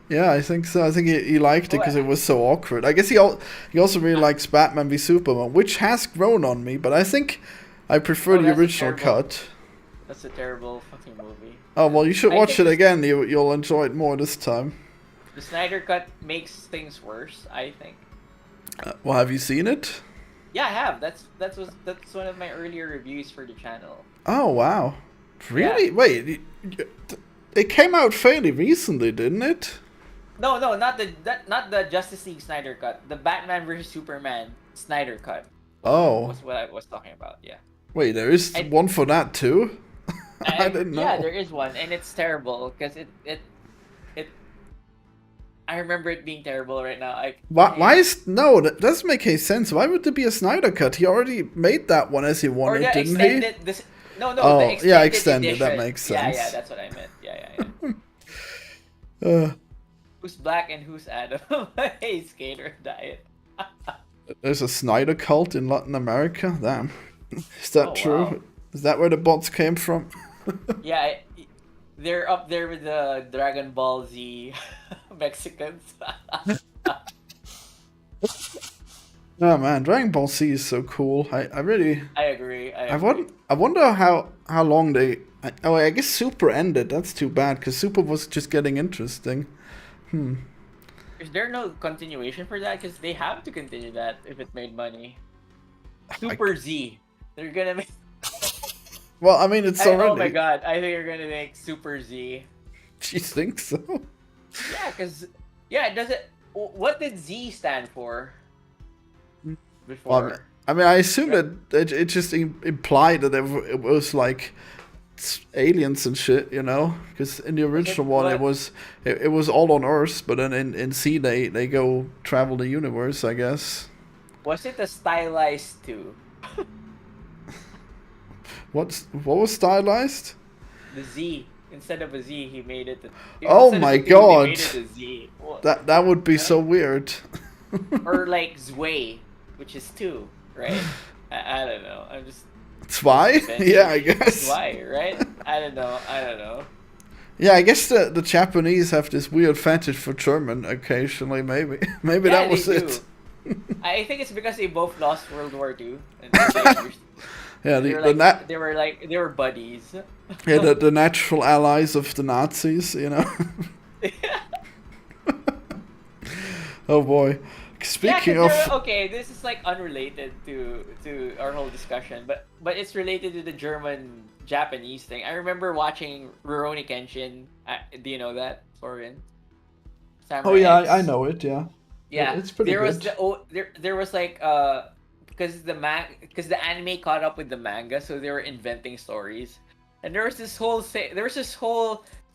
Yeah, I think so. I think he liked it because it was so awkward. I guess he also really likes Batman v Superman, which has grown on me, but I think I prefer the original cut.
That's a terrible fucking movie.
Oh, well, you should watch it again. You'll enjoy it more this time.
The Snyder Cut makes things worse, I think.
Well, have you seen it?
Yeah, I have. That's one of my earlier reviews for the channel.
Oh, wow. Really?
Yeah.
Wait, it came out fairly recently, didn't it?
No, not the Justice League Snyder Cut. The Batman vs Superman Snyder Cut. Was what I was talking about. Yeah.
Wait, there is one for that too. I didn't know.
Yeah, there is one, and it's terrible because it. I remember it being terrible right now.
Why is no? That doesn't make any sense. Why would there be a Snyder Cut? He already made that one as he wanted, didn't he?
The
extended.
Edition.
That makes sense.
Yeah, that's what I meant. Yeah. Who's black and who's Adam? Hey, Skater Diet.
There's a Snyder cult in Latin America. Damn, is that true? Wow. Is that where the bots came from?
Yeah, they're up there with the Dragon Ball Z Mexicans.
Oh man, Dragon Ball Z is so cool. I
agree.
I wonder how long they. I guess Super ended. That's too bad because Super was just getting interesting.
Is there no continuation for that? Because they have to continue that if it made money. Super Z. They're gonna make.
Well, I mean, it's already.
Oh my god! I think you're gonna make Super Z.
Do you think so?
Yeah, because does it? What did Z stand for? Before.
Well, I mean, I assume that it just implied that it was like aliens and shit, you know, because in the original one it was all on Earth, but then in C they go travel the universe, I guess.
Was it a stylized 2?
What was stylized?
The Z. Instead of a Z, he made it.
Oh my god!
He made it a Z.
That would be so weird.
Or like Zwei, which is 2, right? I don't know. I'm just.
Zwei? Yeah, I guess.
Zwei, right? I don't know.
Yeah, I guess the Japanese have this weird fetish for German occasionally, maybe. Maybe that was it.
I think it's because they both lost World War II. And
yeah,
they were buddies.
Yeah, the natural allies of the Nazis, you know. Oh boy. Speaking of
this is like unrelated to our whole discussion, but it's related to the German-Japanese thing. I remember watching Rurouni Kenshin. Do you know that, Soren?
Oh yeah, I know it. Yeah.
Yeah,
it's pretty good.
There was like because the anime caught up with the manga, so they were inventing stories, and there was this whole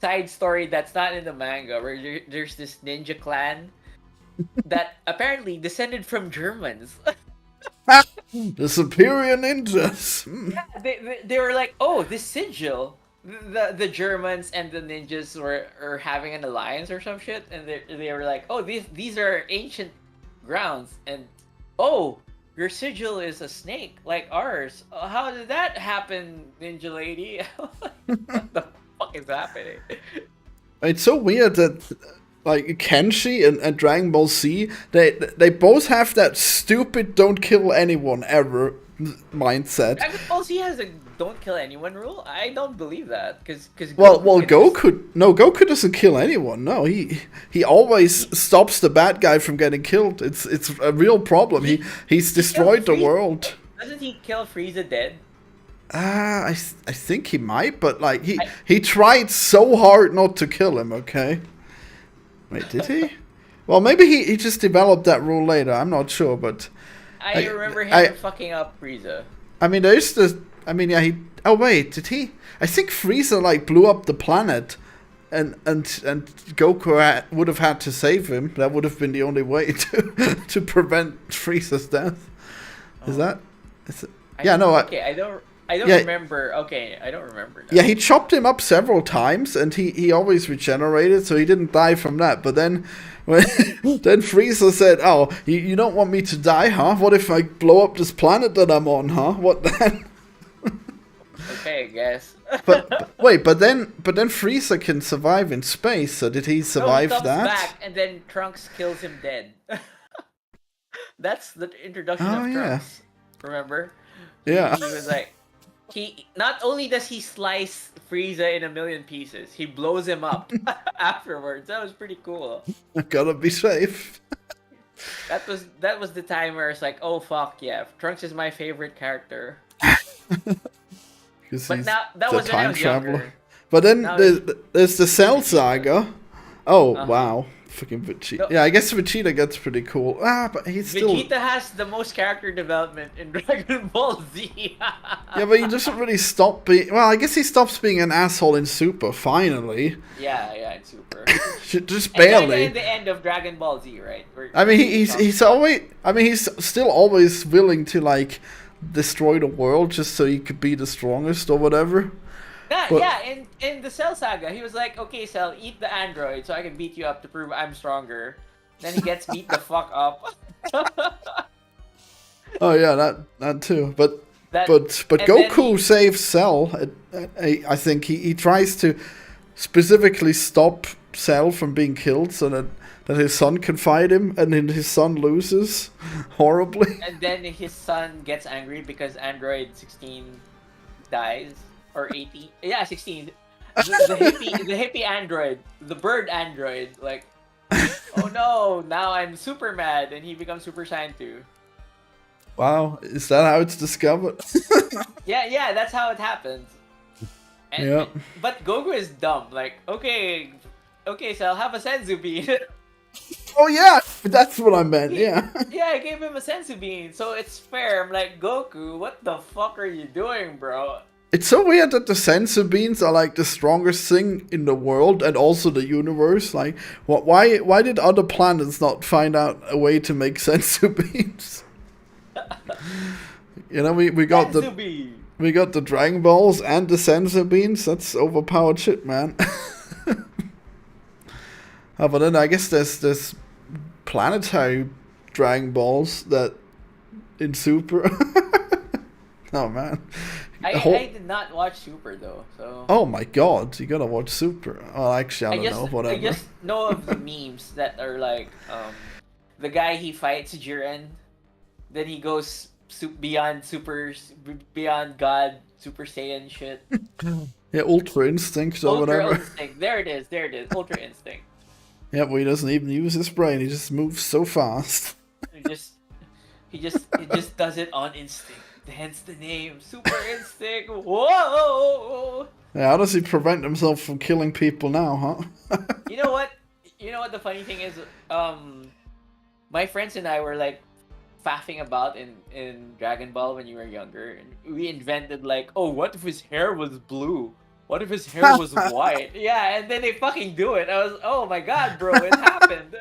side story that's not in the manga where there's this ninja clan that apparently descended from Germans.
The superior ninjas.
They were like, oh, this sigil. The Germans and the ninjas were having an alliance or some shit, and they were like, oh, these are ancient grounds, and oh, your sigil is a snake like ours. How did that happen, Ninja Lady? What the fuck is happening?
It's so weird that like Kenshi and Dragon Ball Z, they both have that stupid "don't kill anyone ever" mindset.
Dragon Ball Z has a don't kill anyone rule. I don't believe that because
Goku doesn't kill anyone. No, he always stops the bad guy from getting killed. It's a real problem. He's destroyed the world.
Doesn't he kill Frieza dead?
I think he might, but like he tried so hard not to kill him. Okay, wait, did he? Well, maybe he just developed that rule later. I'm not sure, but
I remember him fucking up Frieza.
I mean, there's the. I mean, yeah, he. Oh wait, did he? I think Frieza like blew up the planet, and Goku would have had to save him. That would have been the only way to prevent Frieza's death. Is that? Yeah, no.
I don't remember. Okay, I don't remember. Now.
Yeah, he chopped him up several times, and he always regenerated, so he didn't die from that. But then, then Frieza said, "Oh, you don't want me to die, huh? What if I blow up this planet that I'm on, huh? What then?"
Okay, I guess.
but then Frieza can survive in space. So did he survive that?
Back, and then Trunks kills him dead. That's the introduction of Trunks. Remember?
Yeah.
He was like. He not only does he slice Frieza in a million pieces, he blows him up afterwards. That was pretty cool.
Gotta be safe.
That was the time where it's like, oh fuck yeah, Trunks is my favorite character. But now that was when I was younger.
But then there's the Cell Saga. Oh wow. Fucking Vegeta. No. Yeah, I guess Vegeta gets pretty cool. But he's still...
Vegeta has the most character development in Dragon Ball Z.
Yeah, but he doesn't really stop being... Well, I guess he stops being an asshole in Super, finally.
Yeah, in Super.
Just barely.
And then the end of Dragon Ball Z, right?
I mean, he's always... I mean, he's still always willing to, like, destroy the world just so he could be the strongest or whatever.
In the Cell Saga, he was like, okay, Cell, eat the android so I can beat you up to prove I'm stronger. Then he gets beat the fuck up.
Oh yeah, that too. But Goku saves Cell. I think he tries to specifically stop Cell from being killed so that his son can fight him, and then his son loses horribly.
And then his son gets angry because Android 16 dies. Or 80. Yeah, 16. The hippie android. The bird android. Like, oh no, now I'm super mad. And he becomes Super Saiyan 2.
Wow, is that how it's discovered?
yeah, that's how it happens. But Goku is dumb. Like, okay, so I'll have a Senzu Bean.
Oh yeah, that's what I meant, yeah.
Yeah, I gave him a Senzu Bean, so it's fair. I'm like, Goku, what the fuck are you doing, bro?
It's so weird that the Senzu Beans are like the strongest thing in the world and also the universe. Like, why did other planets not find out a way to make Senzu Beans? You know, we got the Dragon Balls and the Senzu Beans. That's overpowered shit, man. But then I guess there's planetary Dragon Balls that in Super. Oh man.
I did not watch Super though, so.
Oh my god, you gotta watch Super. Well, actually, I don't know. Whatever.
I just know of the memes that are like, the guy he fights Jiren, then he goes beyond God, Super Saiyan shit.
Yeah, Ultra Instinct or whatever.
Ultra Instinct. There it is. Ultra Instinct.
Yeah, but he doesn't even use his brain. He just moves so fast.
He just does it on instinct. Hence the name, Super Instinct. Whoa!
Yeah, how does he prevent himself from killing people now, huh?
You know what? The funny thing is, my friends and I were like faffing about in Dragon Ball when you were younger, and we invented like, oh, what if his hair was blue? What if his hair was white? Yeah, and then they fucking do it. I was, oh my god, bro, it happened.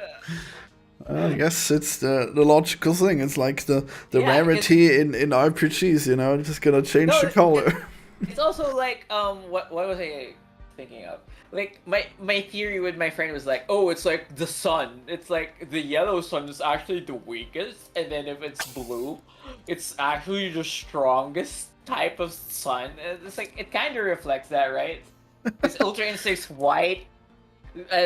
I guess it's the logical thing. It's like the
Yeah,
rarity in RPGs. You know, just gonna change the
no,
color.
it's also like what was I thinking of? Like my theory with my friend was like, oh, it's like the sun. It's like the yellow sun is actually the weakest, and then if it's blue, it's actually the strongest type of sun. It's like it kind of reflects that, right? Because Ultra Instinct's white,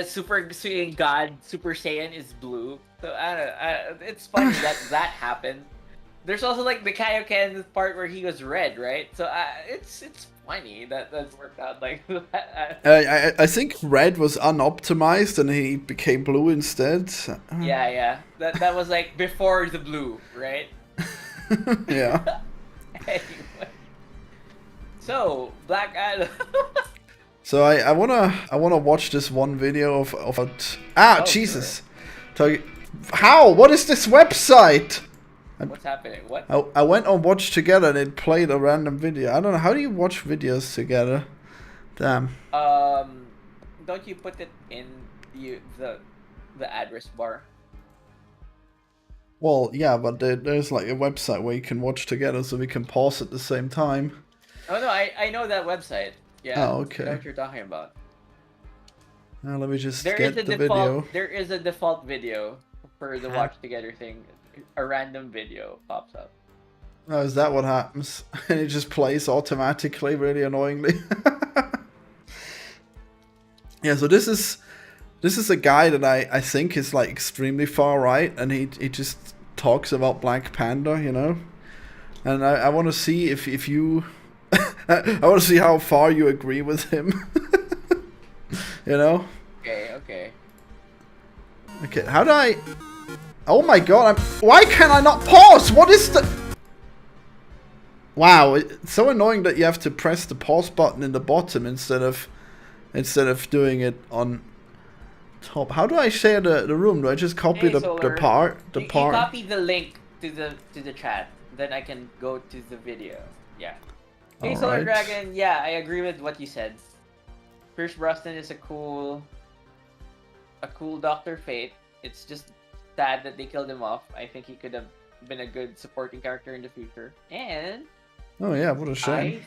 Super Saiyan God Super Saiyan is blue. So I don't know, it's funny that that happened. There's also like the Kaioken part where he was red, right? So it's funny that that's worked out like that.
I think red was unoptimized and he became blue instead.
Yeah. That was like before the blue, right?
Yeah.
Anyway. So Black Adam.
So I wanna watch this one video of
Oh,
Jesus. How? What is this website?
What's happening? What?
I went on Watch Together and it played a random video. I don't know, how do you watch videos together? Damn.
Don't you put it in the address bar?
Well, yeah, but there's like a website where you can watch together so we can pause at the same time.
Oh no, I know that website. Yeah.
Oh, okay.
I know what you're talking about.
Now let me just
There
get
is a
the
default.
video.
There is a default video for the watch together thing. A random video pops up.
Oh, is that what happens? And it just plays automatically, really annoyingly. Yeah, so this is a guy that I think is like extremely far right, and he just talks about Black Panther, you know? And I want to see if you... I want to see how far you agree with him. You know?
Okay.
Okay, how do I... Oh my god, why can I not pause? What is the... Wow, it's so annoying that you have to press the pause button in the bottom instead of doing it on top. How do I share the room? Do I just copy the part?
You copy the link to the chat, then I can go to the video. Yeah. Hey, Solar Dragon, yeah, I agree with what you said. Pierce Brosnan is a cool Dr. Fate. It's just sad that they killed him off. I think he could have been a good supporting character in the future. And
oh yeah, what a shame.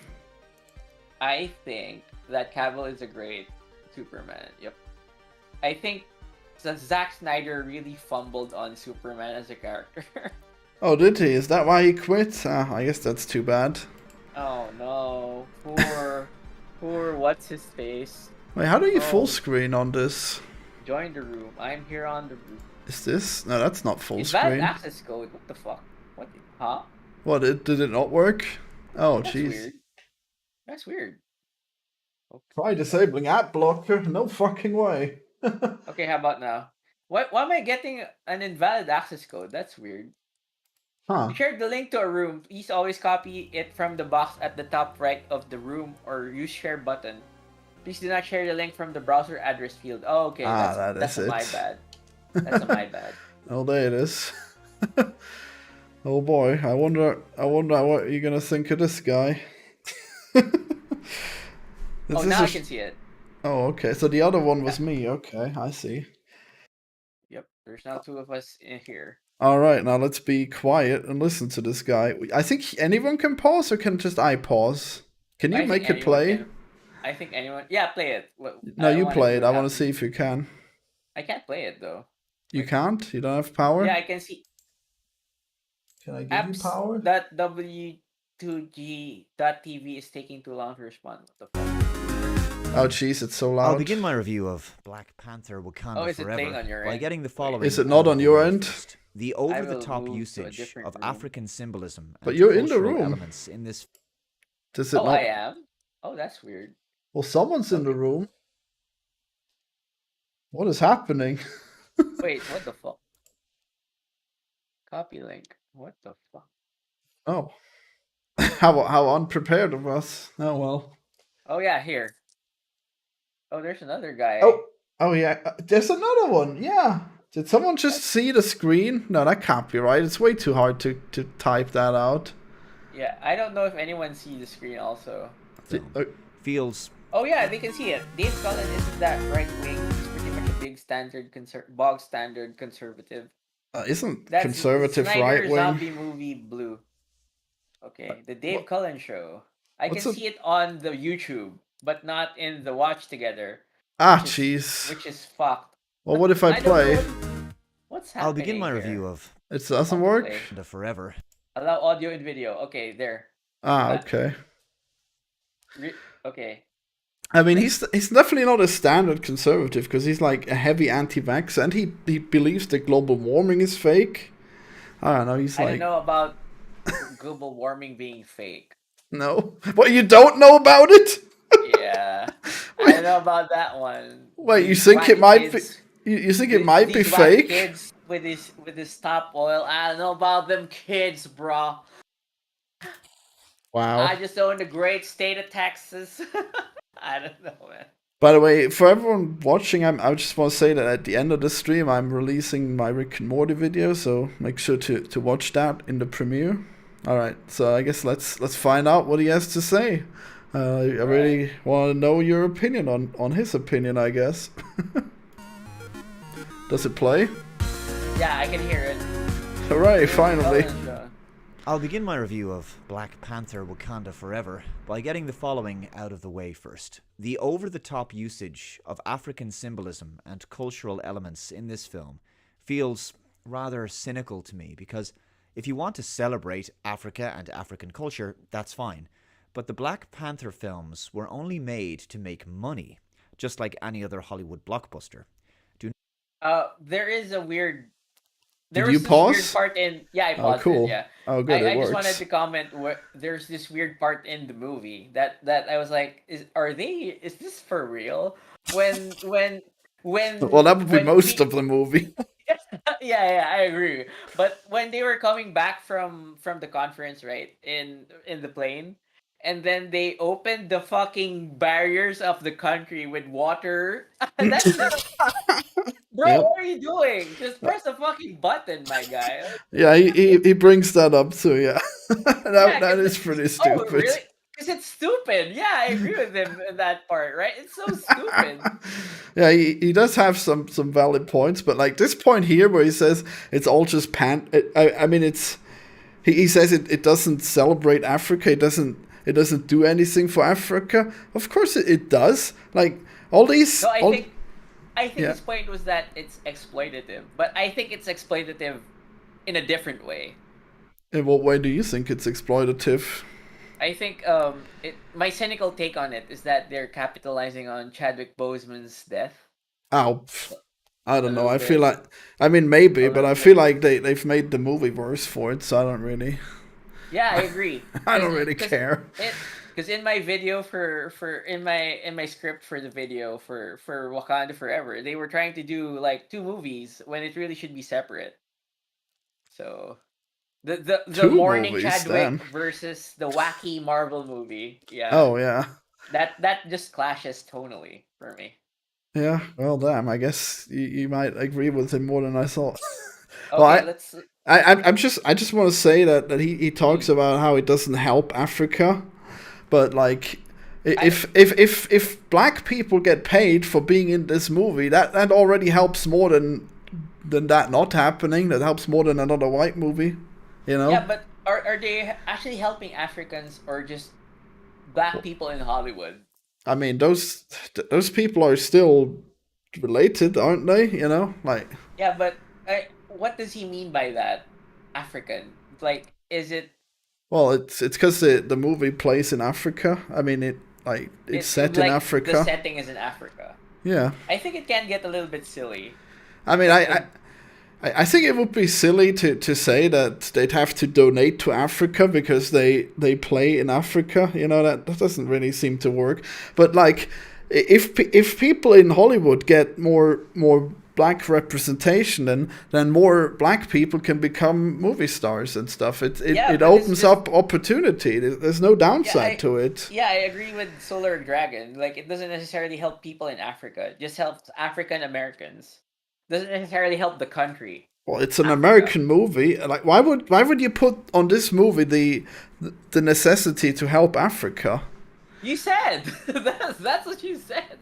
I think that Cavill is a great Superman. Yep. I think Zack Snyder really fumbled on Superman as a character.
Oh, did he? Is that why he quit? I guess that's too bad.
Oh no. Poor what's his face?
Wait, how do you full screen on this?
Join the room. I'm here on the room.
Is this? No, that's not full
Is
screen.
that access code? What the fuck? What? Huh?
What? Did it not work? Oh, jeez.
That's weird.
Okay. Try disabling ad blocker. No fucking way.
Okay, how about now? Why am I getting an invalid access code? That's weird.
Huh.
You shared the link to a room. Please always copy it from the box at the top right of the room or use share button. Please do not share the link from the browser address field. Oh, okay. That's my bad. That's my bad.
Oh, there it is. Oh boy, I wonder what you're gonna think of this guy.
Now I can see it.
Oh, okay. So the other one was me. Okay, I see.
Yep, there's now two of us in here.
All right, now let's be quiet and listen to this guy. I think anyone can pause, or can just I pause? Can you make it play?
I think anyone. Yeah, play it.
No, you play it. I want to see if you can.
I can't play it though.
You can't? You don't have power?
Yeah, I can see.
Can I give you power?
That W2G.TV is taking too long to respond. What the fuck?
Oh jeez, it's so loud.
I'll begin my review of Black Panther Wakanda Forever by getting the following.
Is it not on your end?
The over-the-top usage of African symbolism
but you're in the room.
Elements in this.
Does it not?
I am? Oh, that's weird.
Well, someone's in the room. What is happening?
Wait, what the fuck? Copy link. What the fuck?
Oh. How unprepared of us. Oh well.
Oh yeah, here. Oh, there's another guy.
Oh yeah. There's another one. Yeah. Did someone just see the screen? No, that can't be right. It's way too hard to type that out.
Yeah, I don't know if anyone sees the screen also.
Feels.
Oh yeah, they can see it. Dave Cullen isn't that right wing. He's pretty much a big standard bog standard conservative.
Isn't
That's
conservative
Snyder
right wing?
zombie movie Blue. Okay, the Dave Cullen show. I can see it on the YouTube, but not in the watch together.
Jeez.
Which is fucked.
Well, what if I play?
What's happening?
I'll begin my review of.
It doesn't work.
The Forever.
Allow audio and video. Okay, there.
Okay.
Okay.
I mean, he's definitely not a standard conservative because he's like a heavy anti-vax and he believes that global warming is fake. I don't know. I
don't know about global warming being fake.
No, what, you don't know about it?
Yeah, I don't know about that one.
Wait, you think it might be? You think it might be fake?
Kids with this top oil. I don't know about them kids, bro.
Wow.
I just own the great state of Texas. I don't know, man.
By the way, for everyone watching, I just want to say that at the end of the stream, I'm releasing my Rick and Morty video, so make sure to watch that in the premiere. All right, so I guess let's find out what he has to say. I really want to know your opinion on his opinion, I guess. Does it play?
Yeah, I can hear it.
Hooray, finally.
I'll begin my review of Black Panther Wakanda Forever by getting the following out of the way first. The over-the-top usage of African symbolism and cultural elements in this film feels rather cynical to me, because if you want to celebrate Africa and African culture, that's fine. But the Black Panther films were only made to make money, just like any other Hollywood blockbuster.
There is a weird...
Did you pause?
Weird part in... Yeah, I paused
cool.
it, yeah.
Oh, good,
I just wanted to comment where there's this weird part in the movie that I was like, is this for real? When
well, that would be most of the movie.
yeah, I agree. But when they were coming back from the conference, right, in the plane, and then they opened the fucking barriers of the country with water. That's just... Bro, what are you doing? Just press the fucking button, my guy.
Yeah, he brings that up too, yeah. that is pretty stupid.
Oh, really? Because it's stupid. Yeah, I agree with him in that part, right? It's so stupid.
Yeah, he does have some valid points, but like this point here where he says it's all just I mean, it's... He says it doesn't celebrate Africa, it doesn't do anything for Africa. Of course it does. Like, all these...
No, I think his point was that it's exploitative, but I think it's exploitative in a different way.
In what way do you think it's exploitative?
I think my cynical take on it is that they're capitalizing on Chadwick Boseman's death.
Oh, I don't know. I feel like... I mean, maybe, but I feel like they've made the movie worse for it, so I don't really...
Yeah, I agree.
I don't really care.
Because in my video in my script for the video for Wakanda Forever, they were trying to do like 2 movies when it really should be separate. So the morning Chadwick versus the wacky Marvel movie. Yeah.
Oh yeah.
That just clashes tonally for me.
Yeah. Well, damn. I guess you might agree with him more than I thought.
Okay, well,
I just want to say that he talks about how it doesn't help Africa. But like, if black people get paid for being in this movie, that already helps more than that not happening. That helps more than another white movie, you know?
Yeah, but are they actually helping Africans or just black people in Hollywood?
I mean, those people are still related, aren't they? You know, like.
Yeah, but what does he mean by that? African? Like, is it?
Well, it's because the movie plays in Africa. I mean, it's set in Africa.
The setting is in Africa.
Yeah.
I think it can get a little bit silly.
I mean, I think it would be silly to say that they'd have to donate to Africa because they play in Africa. You know, that doesn't really seem to work. But like, if people in Hollywood get more black representation, then more black people can become movie stars and stuff. It opens up opportunity. There's no downside to it.
Yeah, I agree with Solar Dragon. Like, it doesn't necessarily help people in Africa. It just helps African Americans. Doesn't necessarily help the country.
Well, it's an American movie. Like, why would you put on this movie the necessity to help Africa?
You said that's what you said.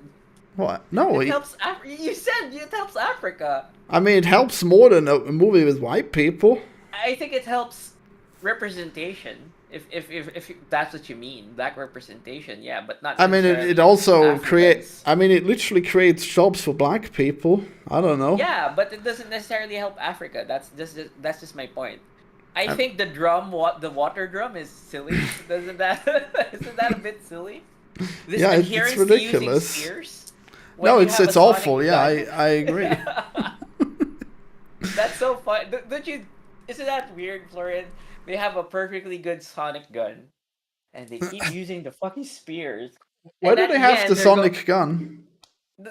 What? No,
It helps. You said it helps Africa.
I mean, it helps more than a movie with white people.
I think it helps representation. If that's what you mean, black representation, yeah, but not
I mean, it
necessarily
also
Africans.
I mean, it literally creates jobs for black people. I don't know.
Yeah, but it doesn't necessarily help Africa. That's just my point. I think the water drum is silly. Doesn't that isn't that a bit silly? This
Yeah, it's
adherence to using
ridiculous.
spears. when
No,
you
it's
have a
it's
sonic
awful. Yeah,
gun.
I agree.
That's so fun. Don't you? Isn't that weird, Florian? They have a perfectly good sonic gun, and they keep using the fucking spears.
Why
And
do
at
they
the
have the
end, they're
sonic gun?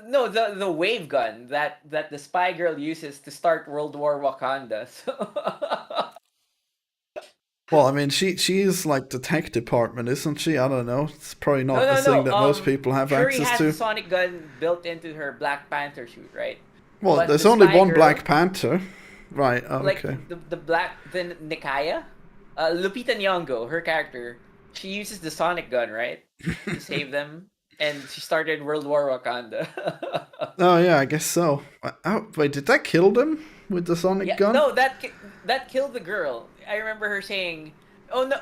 No, the wave gun that the spy girl uses to start World War Wakanda.
Well, I mean, she is like the tech department, isn't she? I don't know. It's probably not
No,
the
no,
thing
no.
that most people have
Shuri
access
has
to.
the sonic gun built into her Black Panther suit, right?
Well,
But
there's
the
only
spy
one
girl,
Black Panther. Right,
like
okay.
the Nikaya, Lupita Nyong'o, her character, she uses the sonic gun, right, to save them, and she started World War Wakanda.
Oh, yeah, I guess so. Oh, wait, did that kill them with the sonic
Yeah,
gun?
no, that killed the girl. I remember her saying, "Oh no,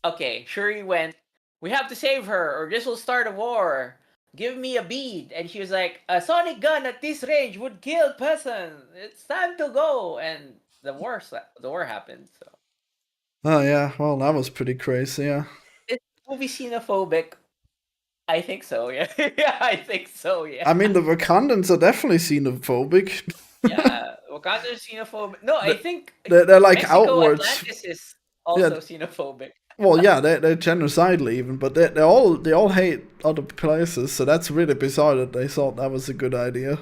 okay." Shuri went, "We have to save her, or this will start a war. Give me a bead." And she was like, "A sonic gun at this range would kill person. It's time to go." And the war happened. So
Oh, yeah, well, that was pretty crazy, yeah.
is the movie xenophobic? I think so. Yeah, yeah, I think so. Yeah,
I mean, the Wakandans are definitely xenophobic.
yeah. Wakanda is xenophobic. No, I think
They're like
Mexico
outwards.
Atlantis is
Yeah.
also xenophobic.
Well, yeah, they're genocidal even, but they all hate other places, so that's really bizarre that they thought that was a good idea.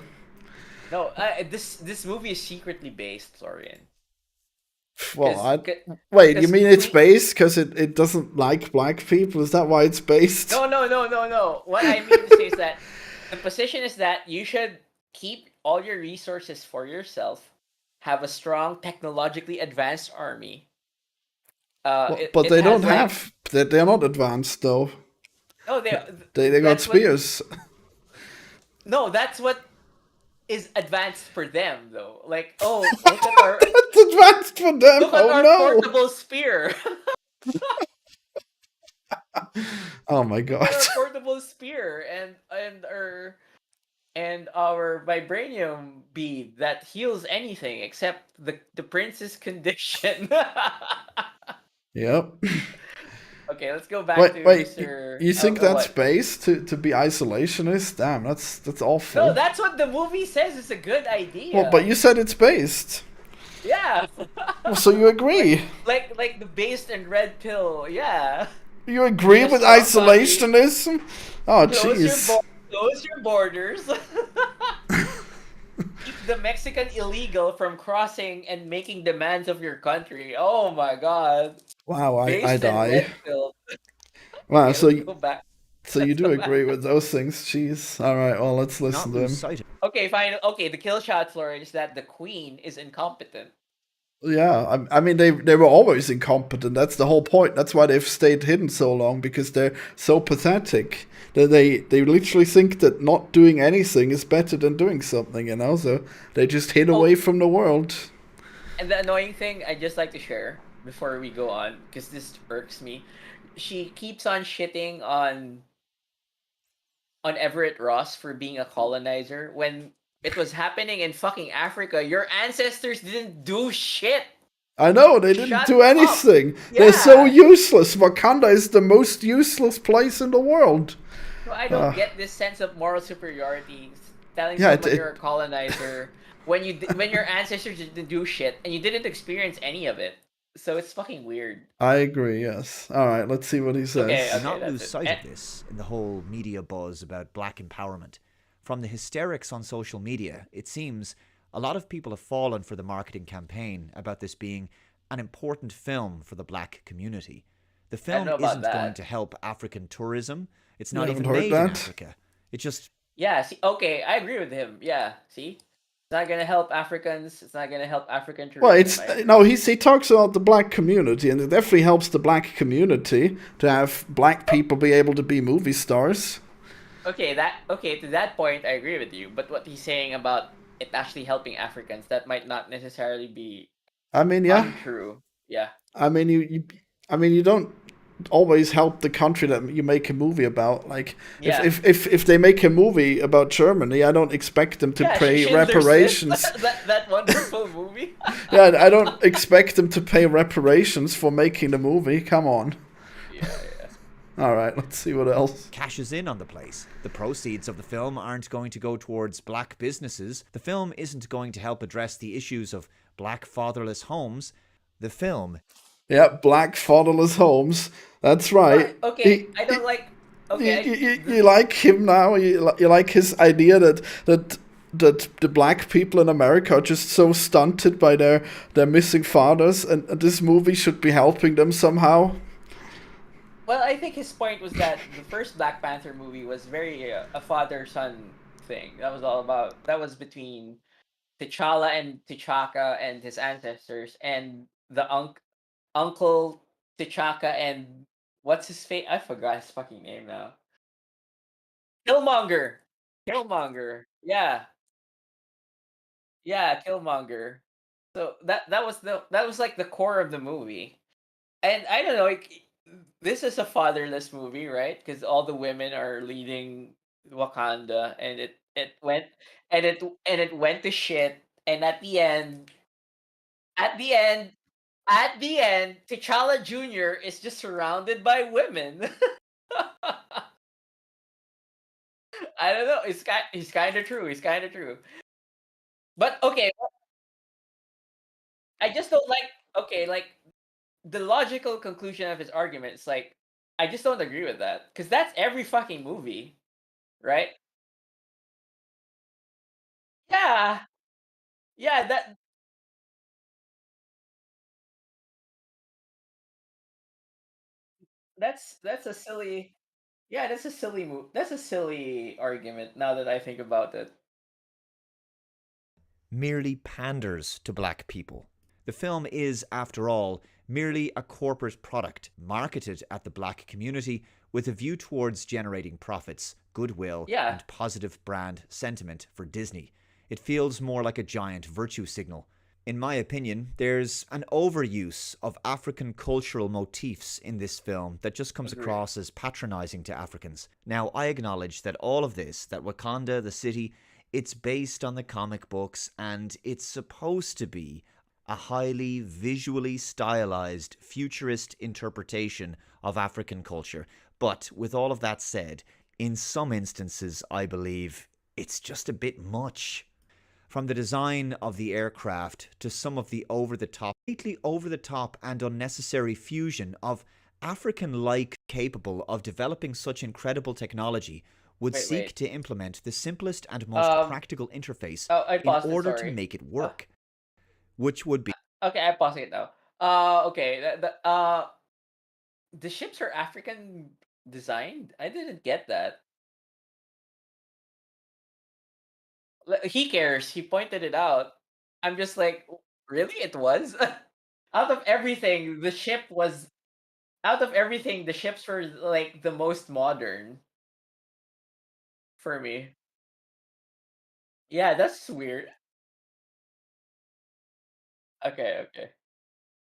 No, this movie is secretly based, Florian.
Well,
'Cause-
wait, you
'cause
mean it's
Queen-
based because it doesn't like black people? Is that why it's based?
No, no, no, no, no. What I mean to say is that the position is that you should keep all your resources for yourself, have a strong, technologically advanced army.
But
It
they
has,
don't
like-
have. They're not advanced though.
No,
They got
that's what-
spears.
No, that's what is advanced for them, though. Like, oh, look at our
It's advanced for them.
look at
Oh
our
no!
portable spear.
Oh my god!
Our portable spear and our vibranium bead that heals anything except the prince's condition.
Yep.
Okay, let's go back
Wait,
to
wait.
Mr.
You think
oh,
that's
what?
based to be isolationist? Damn, that's awful.
No, that's what the movie says is a good idea.
Well, but you said it's based.
Yeah.
Well, so you agree?
like the based and red pill, yeah.
You agree
Yes,
with
somebody.
isolationism? Oh, jeez.
Close your borders. Keep the Mexican illegal from crossing and making demands of your country. Oh my god.
Wow, I
Based and
die.
red pill.
Wow,
Okay,
so
let's
you,
go back.
so you do agree with those things? Jeez. All right, well, let's
Not
listen to
lose
him.
sight of
Okay, fine. Okay, the kill shot, Florian, is that the queen is incompetent.
Yeah, I mean, they were always incompetent. That's the whole point. That's why they've stayed hidden so long, because they're so pathetic. They literally think that not doing anything is better than doing something, you know? So they just hid away from the world.
And the annoying thing I'd just like to share before we go on, because this irks me, she keeps on shitting on Everett Ross for being a colonizer when it was happening in fucking Africa. Your ancestors didn't do shit.
I know, they didn't
Shut
do
up.
anything. They're so
Yeah.
useless. Wakanda is the most useless place in the world.
So I don't get this sense of moral superiority. Telling
Yeah,
someone
it-
you're a colonizer when your ancestors didn't do shit and you didn't experience any of it. So it's fucking weird.
I agree, yes. All right, let's see what he says.
Okay,
Do not
that's
lose
it.
sight of this in the whole media buzz about black empowerment. From the hysterics on social media, it seems a lot of people have fallen for the marketing campaign about this being an important film for the black community. The film
know about
isn't going
that.
to help African tourism. It's
You
not
haven't
even
heard
made in
that?
Africa. It just
Yeah, see, okay, I agree with him. Yeah, see? It's not gonna help Africans. It's not gonna help African tourism.
Well, it's
right?
no. He talks about the black community, and it definitely helps the black community to have black people be able to be movie stars.
okay, to that point I agree with you, but what he's saying about it actually helping Africans, that might not necessarily be
I mean, yeah.
untrue. Yeah.
I mean, I mean, you don't always help the country that you make a movie about. Like,
Yeah.
if they make a movie about Germany, I don't expect them to
Yeah,
pay
Schindler's List,
reparations.
that wonderful movie.
Yeah, I don't expect them to pay reparations for making the movie. Come on.
Yeah, yeah.
All right, let's see what else.
Cashes in on the place. The proceeds of the film aren't going to go towards black businesses. The film isn't going to help address the issues of black fatherless homes. The film
Yeah, black fatherless homes. That's right.
But okay, I don't like. Okay,
You like him now? You like his idea that the black people in America are just so stunted by their missing fathers, and this movie should be helping them somehow.
well, I think his point was that the first Black Panther movie was very a father son thing. That was all about. That was between T'Challa and T'Chaka and his ancestors, and the uncle T'Chaka and what's his face? I forgot his fucking name now. Killmonger. Killmonger. Yeah, yeah, Killmonger. So that was like the core of the movie. And I don't know, like, this is a fatherless movie, right? Because all the women are leading Wakanda, and it went and it went to shit. And at the end, at the end, T'Challa Junior is just surrounded by women. I don't know. He's kind of true. He's kind of true. But okay, I just don't like. Okay, like the logical conclusion of his argument is like, I just don't agree with that because that's every fucking movie, right? Yeah, yeah. That's a silly. Yeah, that's a silly move. That's a silly argument. Now that I think about it.
merely panders to black people. The film is, after all, merely a corporate product marketed at the black community with a view towards generating profits, goodwill,
Yeah,
and positive brand sentiment for Disney. It feels more like a giant virtue signal. In my opinion, there's an overuse of African cultural motifs in this film that just comes
agree.
across as patronizing to Africans. Now, I acknowledge that all of this, that Wakanda, the city, it's based on the comic books and it's supposed to be a highly visually stylized futurist interpretation of African culture. But with all of that said, in some instances, I believe it's just a bit much. From the design of the aircraft to some of the completely over the top and unnecessary fusion of African like capable of developing such incredible technology would
Wait,
seek
wait.
to implement the simplest and most
Um.
practical interface
Oh, I
in
paused it.
order to
Sorry.
make it
Uh,
work, which would be
okay, I paused it now. Okay. The ships are African designed. I didn't get that. He cares. He pointed it out. I'm just like, really? It was. Out of everything, the ship was. Out of everything, the ships were like the most modern for me. Yeah, that's weird. Okay, okay.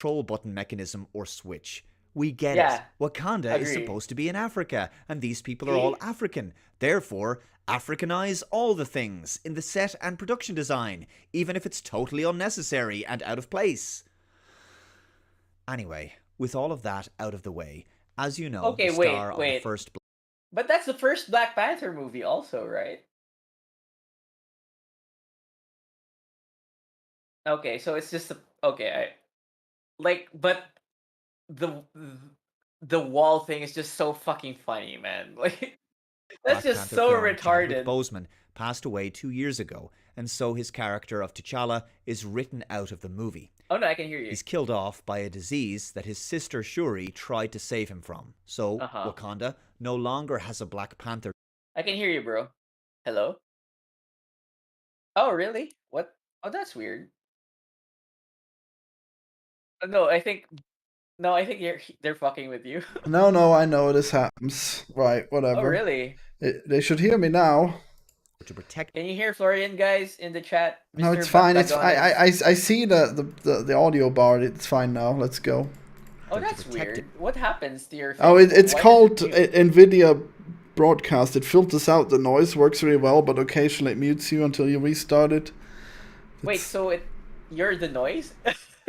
control button mechanism or switch. We get it.
Yeah,
Wakanda is
agree.
supposed to be in Africa, and these people are all
See?
African. Therefore, Africanize all the things in the set and production design, even if it's totally unnecessary and out of place. Anyway, with all of that out of the way, as you know, the
Okay, wait,
star of the
wait.
first
But that's the first Black Panther movie, also, right? Okay, so it's just a okay. But the the wall thing is just so fucking funny, man. Like that's
Black
just
Panther
so
film, Chadwick
retarded.
Boseman, passed away 2 years ago, and so his character of T'Challa is written out of the movie.
Oh no, I can hear you.
He's killed off by a disease that his sister Shuri tried to save him from. So,
Uh huh.
Wakanda no longer has a Black Panther.
I can hear you, bro. Hello. Oh really? What? Oh, that's weird. No, I think no, I think they're fucking with you.
No, no, I know this happens. Right,
Oh
whatever.
really?
They should hear me now.
To protect.
Can you hear Florian, guys, in the chat?
No, it's
Mr.
fine. It's
Batagones.
I see the audio bar. It's fine now. Let's go.
Oh, that's
protect
weird. What happens to your?
Oh, it's
Why
called
does it mute?
NVIDIA Broadcast. It filters out the noise, works really well, but occasionally it mutes you until you restart it.
Wait, so you're the noise?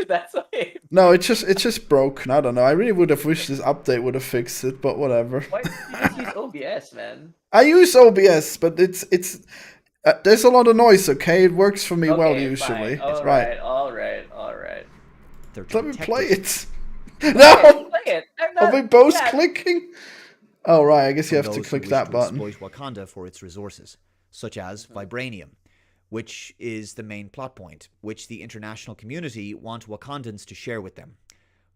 That's why.
No, it's just broken. I don't know. I really would have wished this update would have fixed it, but whatever.
Why don't you just use OBS, man?
I use OBS, but it's there's a lot of noise. Okay, it works for me well
Okay,
usually.
fine. All
right.
right.
They're
Let me play it.
Okay,
No,
play it.
are we both
yeah.
clicking? Oh right, I guess you
from
have to
those who
click
wish
that
to
button.
exploit Wakanda for its resources, such as vibranium, which is the main plot point, which the international community want Wakandans to share with them.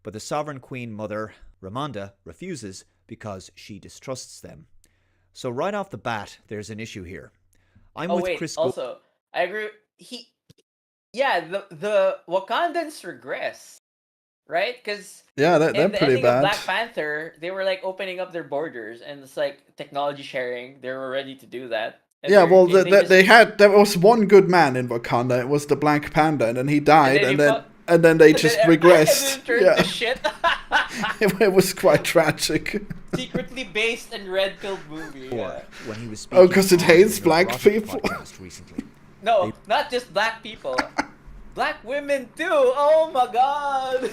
But the sovereign queen mother, Ramonda, refuses because she distrusts them. So right off the bat, there's an issue here. I'm
Oh
with
wait,
Chris.
also, I agree. The Wakandans regress, right? Because
Yeah, they're
in the
pretty
ending of
bad.
Black Panther, they were like opening up their borders, and it's like technology sharing. They were ready to do that. And
Yeah, well,
they just,
there was one good man in Wakanda. It was the Black Panther, and then he died,
then he
and then they
and
just
then
regressed.
and then it turned
Yeah,
to shit.
it was quite tragic.
Secretly based in red pilled movie. Yeah.
When he was speaking
Oh, 'cause it
on
hates
the
black
Neurotic
people.
podcast recently.
No, not just black people. Black women too. Oh my god.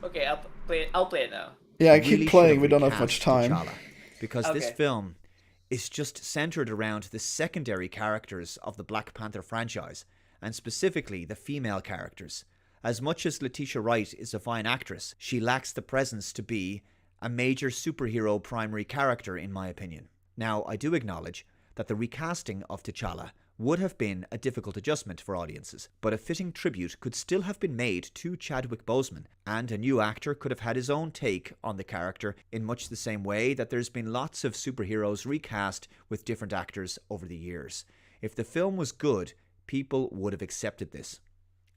Okay, I'll play it now.
Yeah,
They
keep
really
playing.
should
We don't have
recast
much time.
T'Challa, because this
Okay.
film is just centered around the secondary characters of the Black Panther franchise, and specifically the female characters. As much as Letitia Wright is a fine actress, she lacks the presence to be a major superhero primary character, in my opinion. Now, I do acknowledge that the recasting of T'Challa would have been a difficult adjustment for audiences, but a fitting tribute could still have been made to Chadwick Boseman, and a new actor could have had his own take on the character in much the same way that there's been lots of superheroes recast with different actors over the years. If the film was good, people would have accepted this.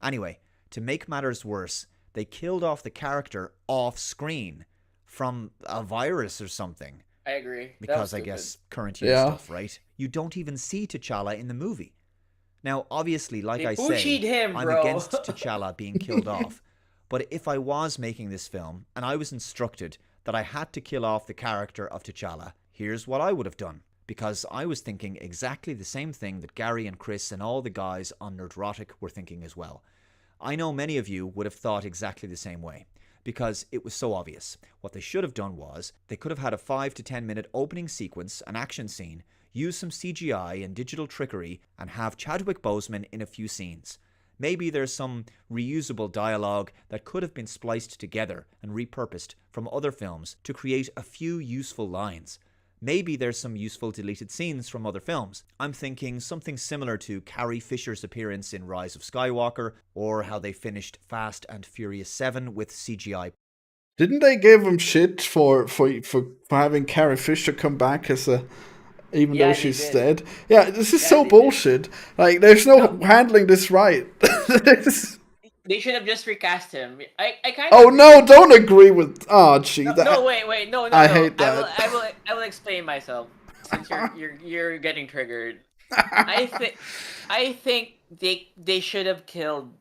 Anyway, to make matters worse, they killed off the character off screen from a virus or something.
I agree. That was
Because I
stupid.
guess current year
Yeah.
stuff, right? You don't even see T'Challa in the movie. Now, obviously, like
They
I
Poochied
say,
him,
I'm
bro.
against T'Challa being killed off. But if I was making this film and I was instructed that I had to kill off the character of T'Challa, here's what I would have done. Because I was thinking exactly the same thing that Gary and Chris and all the guys on Nerdrotic were thinking as well. I know many of you would have thought exactly the same way, because it was so obvious. What they should have done was, they could have had a 5 to 10 minute opening sequence, an action scene, use some CGI and digital trickery, and have Chadwick Boseman in a few scenes. Maybe there's some reusable dialogue that could have been spliced together and repurposed from other films to create a few useful lines. Maybe there's some useful deleted scenes from other films. I'm thinking something similar to Carrie Fisher's appearance in Rise of Skywalker, or how they finished Fast and Furious 7 with CGI.
Didn't they give him shit for having Carrie Fisher come back as a, even
Yeah,
though
they
she's
did.
dead? Yeah, this is
Yeah,
so
they did.
bullshit. Like, there's no handling this right. This-
They should have just recast him. I kind of.
oh no, don't agree with Archie.
No, wait, no.
I
no.
hate that.
I will explain myself since you're getting triggered. I think they should have killed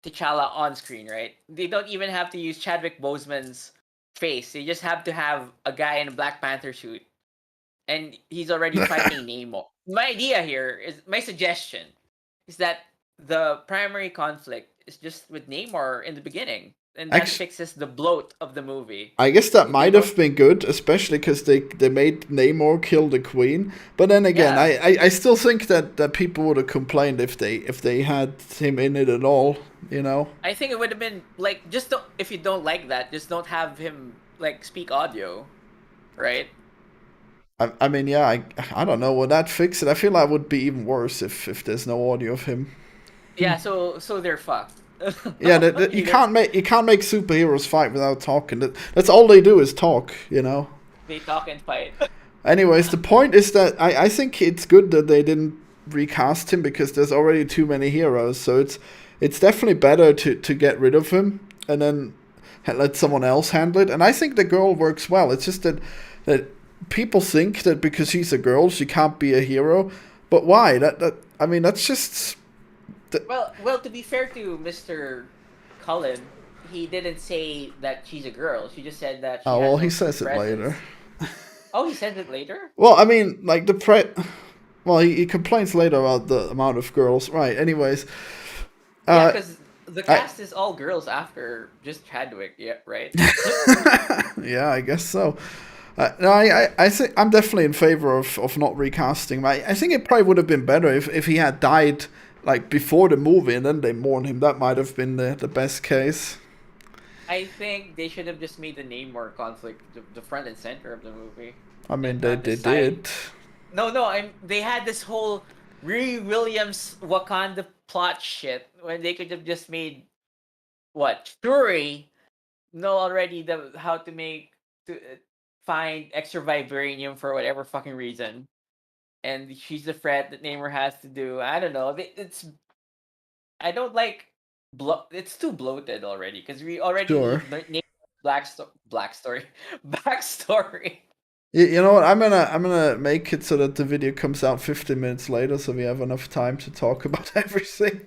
T'Challa on screen, right? They don't even have to use Chadwick Boseman's face. They just have to have a guy in a Black Panther suit, and he's already fighting Namor. My suggestion is that the primary conflict is just with Namor in the beginning, and that fixes the bloat of the movie.
I guess that might have been good, especially because they made Namor kill the queen. But then again,
Yeah.
I still think that people would have complained if they had him in it at all. You know.
I think it would have been like if you don't like that, just don't have him like speak audio, right?
I mean, yeah, I don't know. Would that fix it? I feel like it would be even worse if there's no audio of him.
Yeah, so they're fucked.
Yeah, you can't make superheroes fight without talking. That's all they do is talk. You know.
They talk and fight.
Anyways, the point is that I think it's good that they didn't recast him because there's already too many heroes. So it's definitely better to get rid of him and then let someone else handle it. And I think the girl works well. It's just that people think that because she's a girl, she can't be a hero. But why? I mean, that's just.
Well, to be fair to Mr. Cullen, he didn't say that she's a girl. She just said that she
Oh
has
well, he
no true
says it later.
presence. Oh, he says it later?
Well, I mean, like Well, he complains later about the amount of girls. Right. Anyways.
Yeah, because the cast is all girls after just Chadwick, yeah, right?
Yeah, I guess so. No, I think I'm definitely in favor of not recasting. I think it probably would have been better if he had died like before the movie and then they mourn him. That might have been the best case.
I think they should have just made the Namor conflict the front and center of the movie.
I mean,
And
they
not the
did.
No, they had this whole Riri Williams Wakanda plot shit when they could have just made Shuri know already how to find extra vibranium for whatever fucking reason, and she's the threat that Namor has to do. I don't know. I don't like it's too bloated already because we already
Sure.
need black story backstory.
You know what? I'm gonna make it so that the video comes out 15 minutes later, so we have enough time to talk about everything.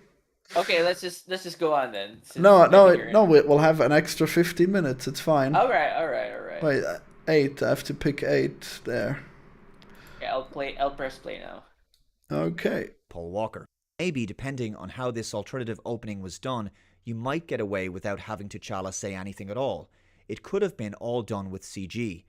Okay, let's just go on then.
No, we'll have an extra 15 minutes. It's fine.
All right.
Wait, 8. I have to pick 8 there.
Yeah, I'll press play now.
Okay.
Paul Walker. Maybe, depending on how this alternative opening was done, you might get away without having T'Challa say anything at all. It could have been all done with CG.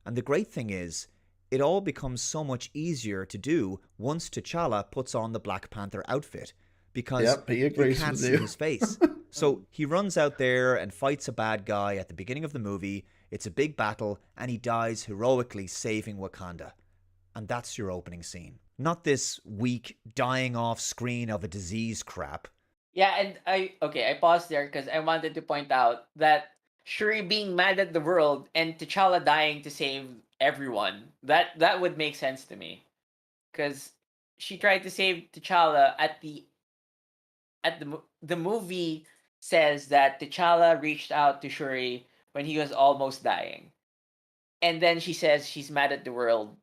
And the great thing is, it all becomes so much easier to do once T'Challa puts on the Black Panther outfit, because
he agrees
you can't
with
see
you.
his face. So he runs out there and fights a bad guy at the beginning of the movie. It's a big battle, and he dies heroically saving Wakanda. And that's your opening scene. Not this weak dying off screen of a disease crap.
Yeah, and I paused there because I wanted to point out that Shuri being mad at the world and T'Challa dying to save everyone. That would make sense to me, because she tried to save T'Challa the movie says that T'Challa reached out to Shuri when he was almost dying, and then she says she's mad at the world.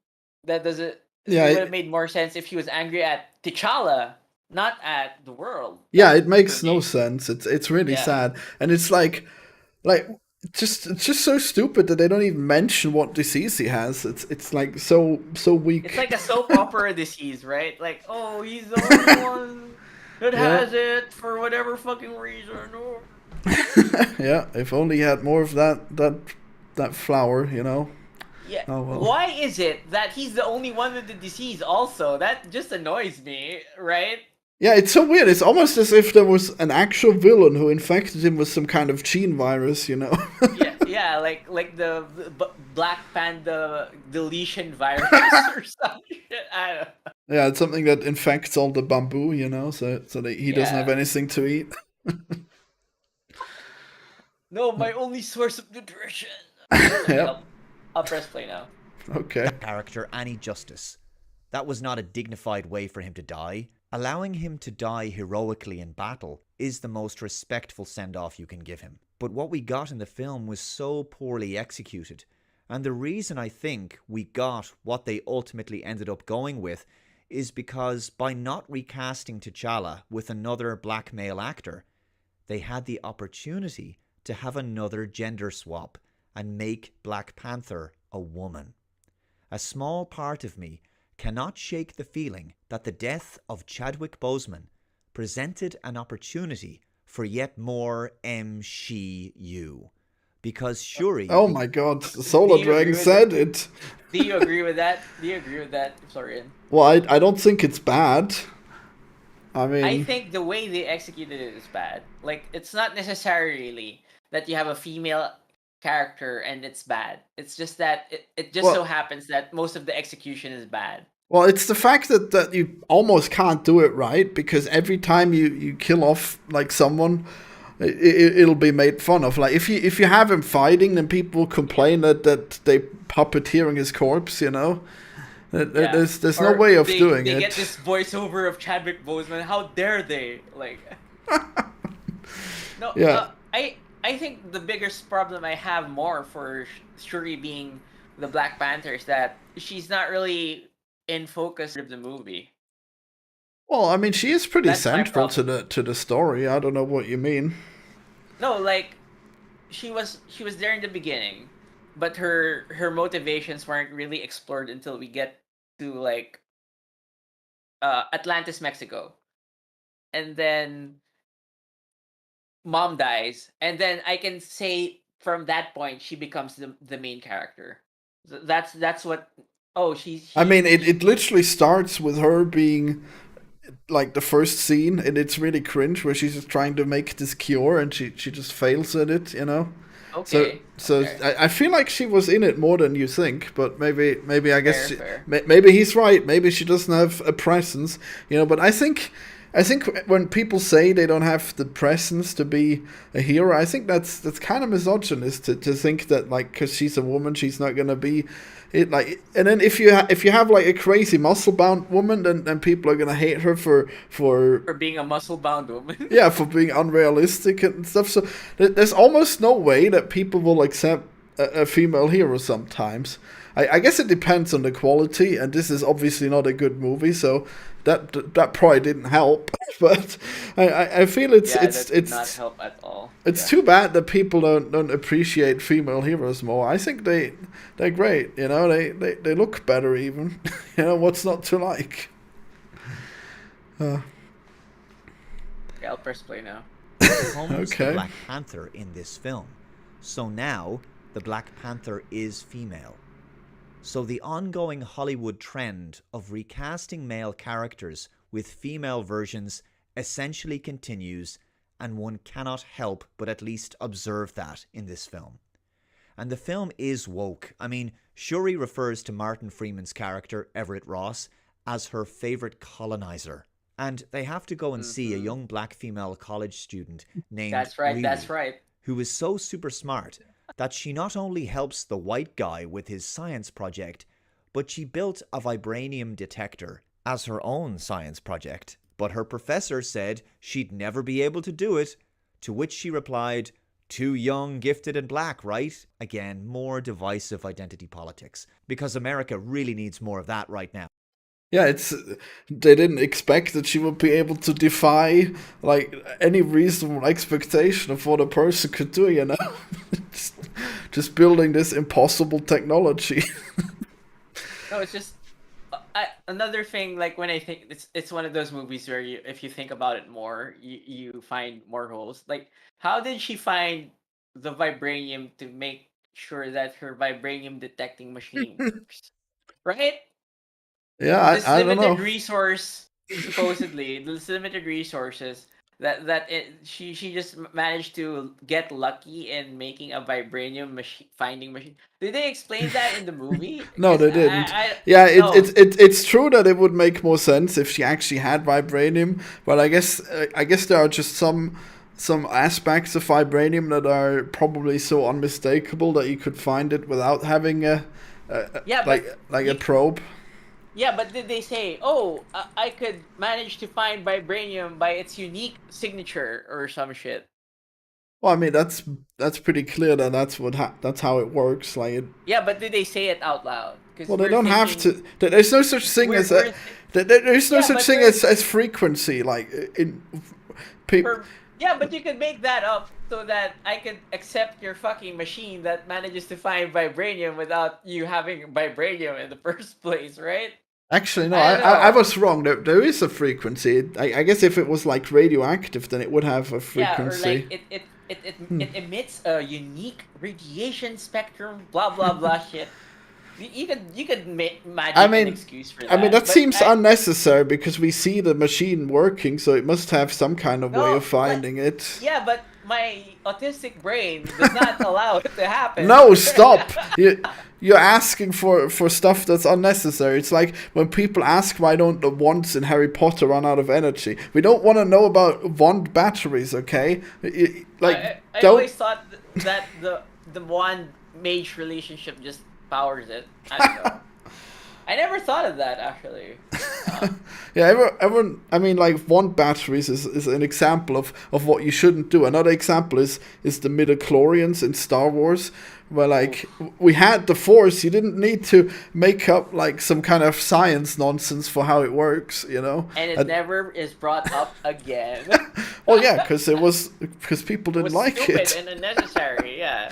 That doesn't.
Yeah,
It would have made more sense if he was angry at T'Challa, not at the world.
Yeah, it makes no sense. It's really
Yeah.
sad, and it's like it's just so stupid that they don't even mention what disease he has. It's like so weak.
It's like a soap opera disease, right? Like, oh, he's the only one that has it for whatever fucking reason. Oh.
Yeah, if only he had more of that flower, you know.
Yeah.
Oh, well.
Why is it that he's the only one with the disease also? That just annoys me, right?
Yeah, it's so weird. It's almost as if there was an actual villain who infected him with some kind of gene virus, you know.
yeah, like the Black Panda deletion virus or some shit. I don't know.
Yeah, it's something that infects all the bamboo, you know, so that he doesn't have anything to eat.
No, my only source of nutrition.
Yep.
I'll press play now.
Okay.
Character any justice. That was not a dignified way for him to die. Allowing him to die heroically in battle is the most respectful send-off you can give him. But what we got in the film was so poorly executed. And the reason I think we got what they ultimately ended up going with is because by not recasting T'Challa with another black male actor, they had the opportunity to have another gender swap and make Black Panther a woman. A small part of me cannot shake the feeling that the death of Chadwick Boseman presented an opportunity for yet more MCU. Because Shuri...
Oh my god, the Solar Dragon said it.
Do you agree with that? Florian?
Well, I don't think it's bad. I mean...
I think the way they executed it is bad. Like, it's not necessarily that you have a female character and it's bad. It's just that it just so happens that most of the execution is bad.
Well, it's the fact that you almost can't do it right, because every time you kill off like someone, it'll be made fun of. Like if you have him fighting, then people complain that they puppeteering his corpse, you know. There's no way of doing it.
They get this voiceover of Chadwick Boseman. How dare they? Like, no.
Yeah.
I think the biggest problem I have more for Shuri being the Black Panther is that she's not really in focus of the movie.
Well, I mean, she is pretty
That's my
central to
problem.
the story. I don't know what you mean.
No, like she was there in the beginning, but her motivations weren't really explored until we get to like Atlantis, Mexico, and then mom dies, and then I can say from that point she becomes the main character. That's what. Oh,
I mean,
she
it literally starts with her being like the first scene, and it's really cringe where she's just trying to make this cure, and she just fails at it, you know. So
okay,
so
okay,
I feel like she was in it more than you think, but maybe I guess
fair, fair.
maybe he's right. Maybe she doesn't have a presence, you know. But I think when people say they don't have the presence to be a hero, I think that's kind of misogynist to think that like because she's a woman she's not gonna be it like. And then if you have like a crazy muscle bound woman, then people are gonna hate her for
For being a muscle bound woman.
yeah, for being unrealistic and stuff. So there's almost no way that people will accept a female hero sometimes. I guess it depends on the quality, and this is obviously not a good movie, so that probably didn't help. But I feel
Yeah, that did not help at all.
it's
Yeah.
too bad that people don't appreciate female heroes more. I think they're great. You know, they look better even. You know, what's not to like? Uh,
Yeah, I'll press play now.
Becomes the
Okay.
Black Panther in this film. So now the Black Panther is female. So the ongoing Hollywood trend of recasting male characters with female versions essentially continues, and one cannot help but at least observe that in this film. And the film is woke. I mean, Shuri refers to Martin Freeman's character, Everett Ross, as her favorite colonizer. And they have to go and see a
Mhm.
young black female college student named
That's right. That's
Riri,
right.
who is so super smart that she not only helps the white guy with his science project, but she built a vibranium detector as her own science project. But her professor said she'd never be able to do it, to which she replied, "Too young, gifted, and black, right?" Again, more divisive identity politics, because America really needs more of that right now.
Yeah, it's they didn't expect that she would be able to defy like any reasonable expectation of what a person could do, you know. just, just building this impossible technology.
No, it's just another thing. Like when I think it's one of those movies where you, if you think about it more, you find more holes. Like how did she find the vibranium to make sure that her vibranium detecting machine works? Right?
Yeah,
This
I don't
limited
know.
resource, supposedly this limited resources she just managed to get lucky in making a vibranium machine finding machine. Did they explain that in the movie?
No,
Because
they didn't.
I
Yeah,
no.
it's true that it would make more sense if she actually had vibranium, but I guess there are just some aspects of vibranium that are probably so unmistakable that you could find it without having a
Yeah, but
like a
you
probe.
yeah, but did they say, "Oh, I could manage to find vibranium by its unique signature" or some shit?
Well, I mean that's pretty clear that that's how it works. Like,
Yeah, but did they say it out loud?
well,
Because
they
we're
don't have
thinking
to. There's no such thing
we're
as a.
we're th-
There's no
yeah,
such
but
thing
we're
as frequency. Like in people.
yeah, but you could make that up so that I could accept your fucking machine that manages to find vibranium without you having vibranium in the first place, right?
Actually, no,
I don't
I
know.
was wrong. There is a frequency. I guess if it was like radioactive, then it would have a
Yeah, or like
frequency.
it emits a unique radiation spectrum, blah blah blah shit. You could
I
magic an
mean,
excuse for
I mean
that,
that
but
seems
I
unnecessary because we see the machine working, so it must have some kind of way
no,
of
but
finding it.
yeah, but my autistic brain does not allow it to happen.
No, stop! You're asking for stuff that's unnecessary. It's like when people ask why don't the wands in Harry Potter run out of energy. We don't want to know about wand batteries, okay? Like,
I
don't.
always thought that the one mage relationship just powers it. I don't know. I never thought of that actually.
Yeah, everyone. I mean, like one batteries is an example of what you shouldn't do. Another example is the midichlorians in Star Wars, where like
Oof.
we had the Force. You didn't need to make up like some kind of science nonsense for how it works. You know.
And it
And,
never is brought up again.
well, yeah, because people
It
didn't
was
like
stupid
it.
and unnecessary. Yeah.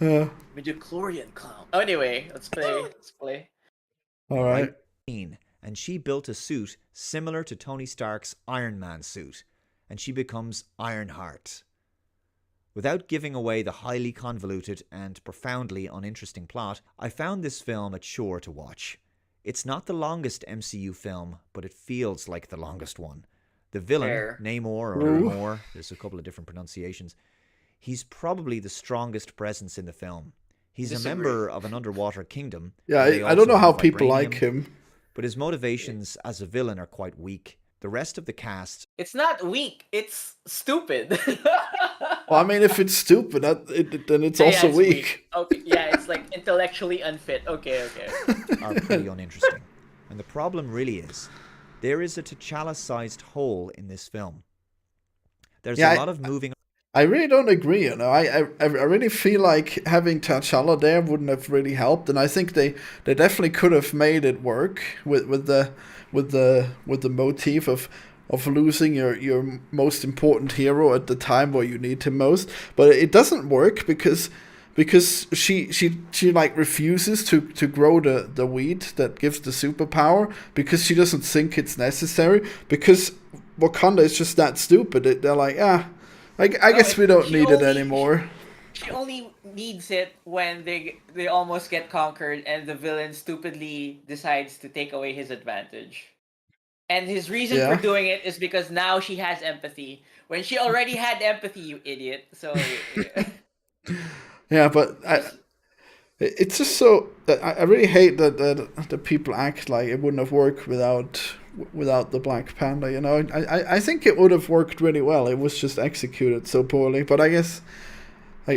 Yeah.
Midichlorian clown. Oh, anyway, let's play. Let's play.
All right.
And she built a suit similar to Tony Stark's Iron Man suit, and she becomes Ironheart. Without giving away the highly convoluted and profoundly uninteresting plot, I found this film a chore to watch. It's not the longest MCU film, but it feels like the longest one. The villain,
Fair.
Namor or
Ooh.
Namor, there's a couple of different pronunciations, he's probably the strongest presence in the film. He's a
Disagree.
member of an underwater kingdom.
Yeah,
and they
I don't
also
know how
have
people
vibranium,
like him.
but his motivations as a villain are quite weak. The rest of the cast,
It's not weak. It's stupid.
Well, I mean, if it's stupid, then it's
Yeah,
also
it's
weak.
Okay, yeah, it's like intellectually unfit. Okay, okay.
are pretty uninteresting. And the problem really is, there is a T'Challa-sized hole in this film. There's
Yeah,
a lot of moving.
I really don't agree. You know, I really feel like having T'Challa there wouldn't have really helped, and I think they definitely could have made it work with the motif of losing your most important hero at the time where you need him most. But it doesn't work because she like refuses to grow the weed that gives the superpower because she doesn't think it's necessary, because Wakanda is just that stupid. They're like, I guess we don't
she
need it
only-
anymore.
She only needs it when they almost get conquered and the villain stupidly decides to take away his advantage. And his reason
Yeah.
for doing it is because now she has empathy. When she already had empathy, you idiot. So
Yeah, but it's just so I really hate that people act like it wouldn't have worked without the Black Panther. You know, I think it would have worked really well. It was just executed so poorly. But I guess I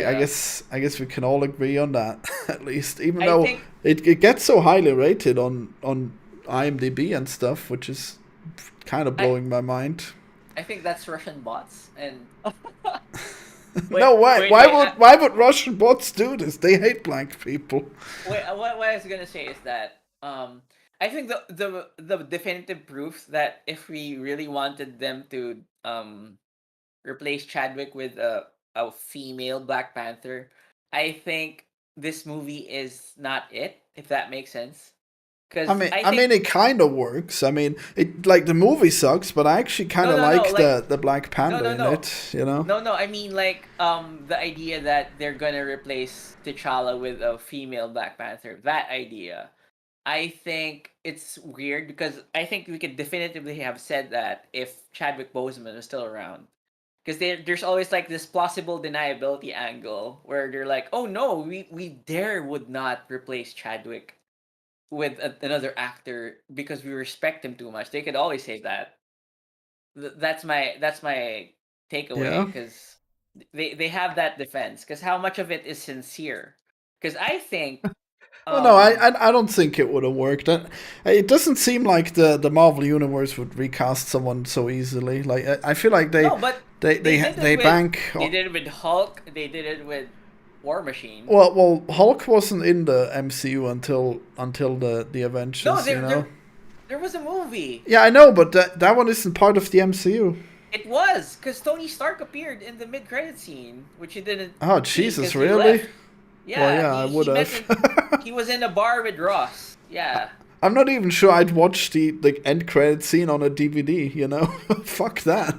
guess we can all agree on that at least, even
I
though
think-
it gets so highly rated on IMDb and stuff, which is kind of blowing my mind.
I think that's Russian bots and
No, why would Russian bots do this? They hate black people.
what I was gonna say is that I think the definitive proof that if we really wanted them to replace Chadwick with a female Black Panther, I think this movie is not it. If that makes sense, because
I mean, it kind of works. I mean, it like the movie sucks, but I actually kind of like the Black Panther in it. You know?
No, I mean like the idea that they're gonna replace T'Challa with a female Black Panther. That idea, I think it's weird because I think we could definitively have said that if Chadwick Boseman was still around. Because there's always like this plausible deniability angle where they're like, oh no, we would not replace Chadwick with another actor because we respect him too much. They could always say that. That's my takeaway
Yeah.
because they have that defense. Because how much of it is sincere? Because I think.
Well, no, I don't think it would have worked. It doesn't seem like the Marvel universe would recast someone so easily. Like I feel like
No, but
they
did it with-
bank.
They did it with Hulk. They did it with War Machine.
Well, Hulk wasn't in the MCU until the Avengers.
No,
you know.
there was a movie.
Yeah, I know, but that one isn't part of the MCU.
It was because Tony Stark appeared in the mid-credit scene, which he didn't.
Oh
see
Jesus,
'cause he
really?
left. Yeah,
Well, yeah, I
he
would
met
have.
he was in a bar with Ross. Yeah.
I'm not even sure I'd watch the end credit scene on a DVD, you know? Fuck that.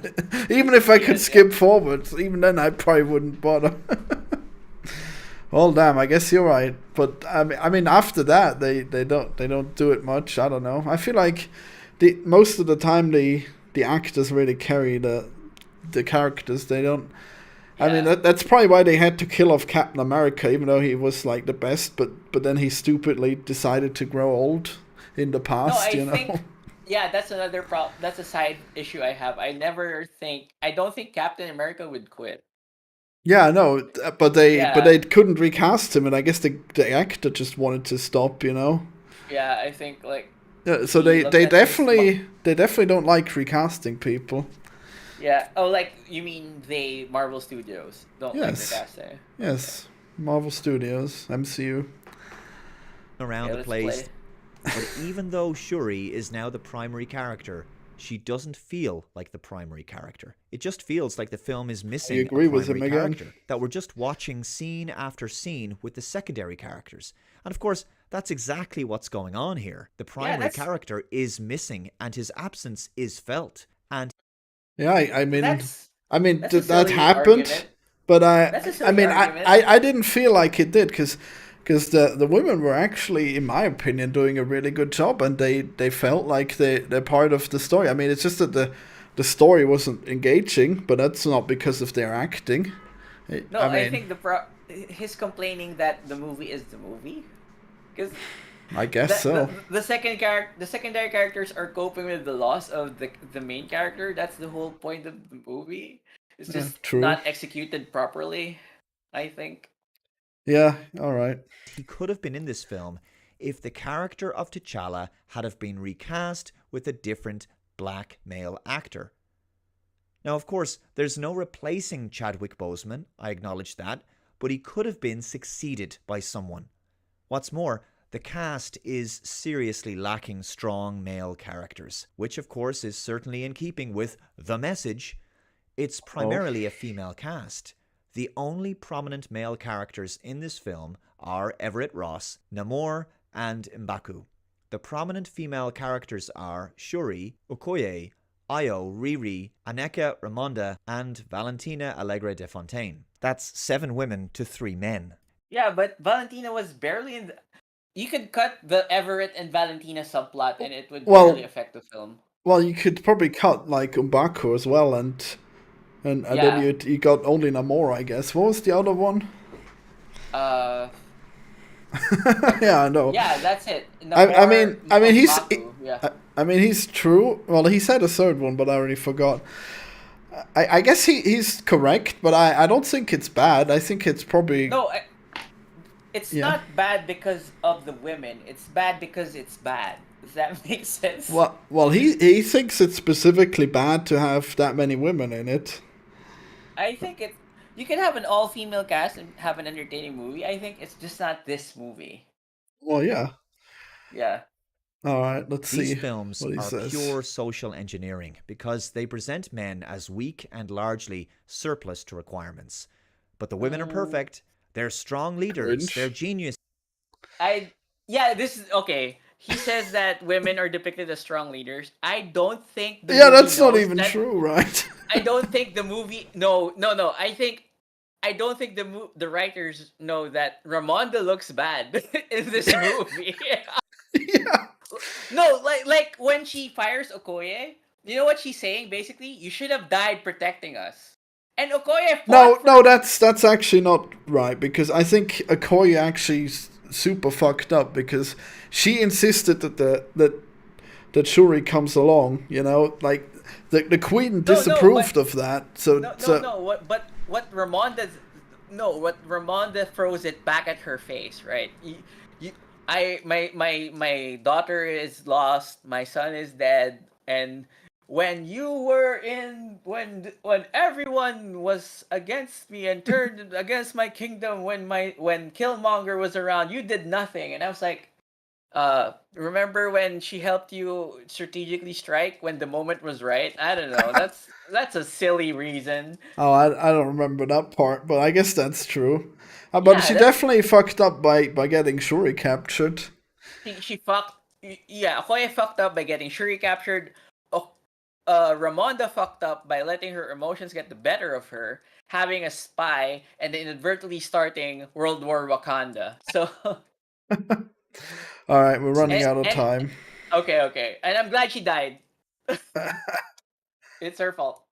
Even if I could skip forward, even then I probably wouldn't bother. Well, damn, I guess you're right. But I mean after that they don't do it much. I don't know. I feel like most of the time the actors really carry the characters. They don't. I mean that's probably why they had to kill off Captain America, even though he was like the best. But then he stupidly decided to grow old in the past.
No,
you know.
think. Yeah, that's another problem. That's a side issue I have. I don't think Captain America would quit.
Yeah, no, but they
Yeah,
couldn't recast him, and I guess the actor just wanted to stop, you know.
yeah. I think like
Yeah, so
he looked at his.
they definitely don't like recasting people.
Yeah. Oh, like you mean they Marvel Studios don't like
Yes,
recasting? Okay.
yes, Marvel Studios, MCU.
Around
Okay,
the
let's
place.
play.
But even though Shuri is now the primary character, she doesn't feel like the primary character. It just feels like the film is
I
missing a
agree with him
primary
again.
character, that we're just watching scene after scene with the secondary characters. And of course, that's exactly what's going on here. The
Yeah,
primary character is missing, and his absence is felt. And
Yeah,
that's a
that
silly
happened,
argument.
but
That's a silly argument.
I didn't feel like it did because the women were actually, in my opinion, doing a really good job, and they felt like they're part of the story. I mean, it's just that the story wasn't engaging, but that's not because of their acting.
No,
I
I
mean,
think his complaining that the movie is the movie because
I guess so.
the secondary characters are coping with the loss of the main character. That's the whole point of the movie. It's just
True.
not executed properly, I think.
Yeah. All right.
he could have been in this film if the character of T'Challa had have been recast with a different black male actor. Now, of course, there's no replacing Chadwick Boseman, I acknowledge that, but he could have been succeeded by someone. What's more, the cast is seriously lacking strong male characters, which of course is certainly in keeping with the message. It's
Oh.
primarily a female cast. The only prominent male characters in this film are Everett Ross, Namor, and M'Baku. The prominent female characters are Shuri, Okoye, Io, Riri, Aneka Ramonda, and Valentina Alegre de Fontaine. That's 7 women to 3 men.
Yeah, but Valentina was barely in. You could cut the Everett and Valentina subplot, and it would barely
Well,
affect the film.
you could probably cut like Umbaku as well, and then
Yeah.
you got only Namor, I guess. What was the other one?
Uh.
Yeah, I know.
Yeah, that's it.
I
Namor,
I mean he's
M'Baku. Yeah.
I mean he's true. Well, he said a third one, but I already forgot. I guess he's correct, but I don't think it's bad. I think it's probably
No, it's
yeah.
not bad because of the women. It's bad because it's bad. Does that make sense?
Well, he thinks it's specifically bad to have that many women in it.
I think it. You can have an all-female cast and have an entertaining movie. I think it's just not this movie.
Well, yeah.
Yeah.
All right, let's
These
see
films
what he
are
says.
pure social engineering because they present men as weak and largely surplus to requirements. But the women are perfect. They're strong leaders. They're
Cringe.
genius.
Yeah. This is okay. He says that women are depicted as strong leaders. I don't think the
Yeah,
movie
that's not
knows
even
that.
true, right?
I don't think the movie. No, no, no. I don't think the writers know that Ramonda looks bad in this movie.
Yeah.
No, like when she fires Okoye, you know what she's saying? Basically, you should have died protecting us. And Okoye
No,
fought for.
no, that's actually not right because I think Okoye actually super fucked up because she insisted that Shuri comes along. You know, like the queen
No, no, but
disapproved of that. So
no, no,
so
no. What Ramonda? No, what Ramonda throws it back at her face, right? My daughter is lost. My son is dead, and when you were in when everyone was against me and turned against my kingdom when Killmonger was around, you did nothing. And I was like, remember when she helped you strategically strike when the moment was right? I don't know. That's a silly reason.
oh, I don't remember that part, but I guess that's true. But
Yeah,
she
that's
definitely fucked up by getting Shuri captured.
she fucked. Yeah, Okoye fucked up by getting Shuri captured. Ramonda fucked up by letting her emotions get the better of her, having a spy, and inadvertently starting World War Wakanda. So,
All right, we're running
and,
out of
and
time.
okay, and I'm glad she died. It's her fault.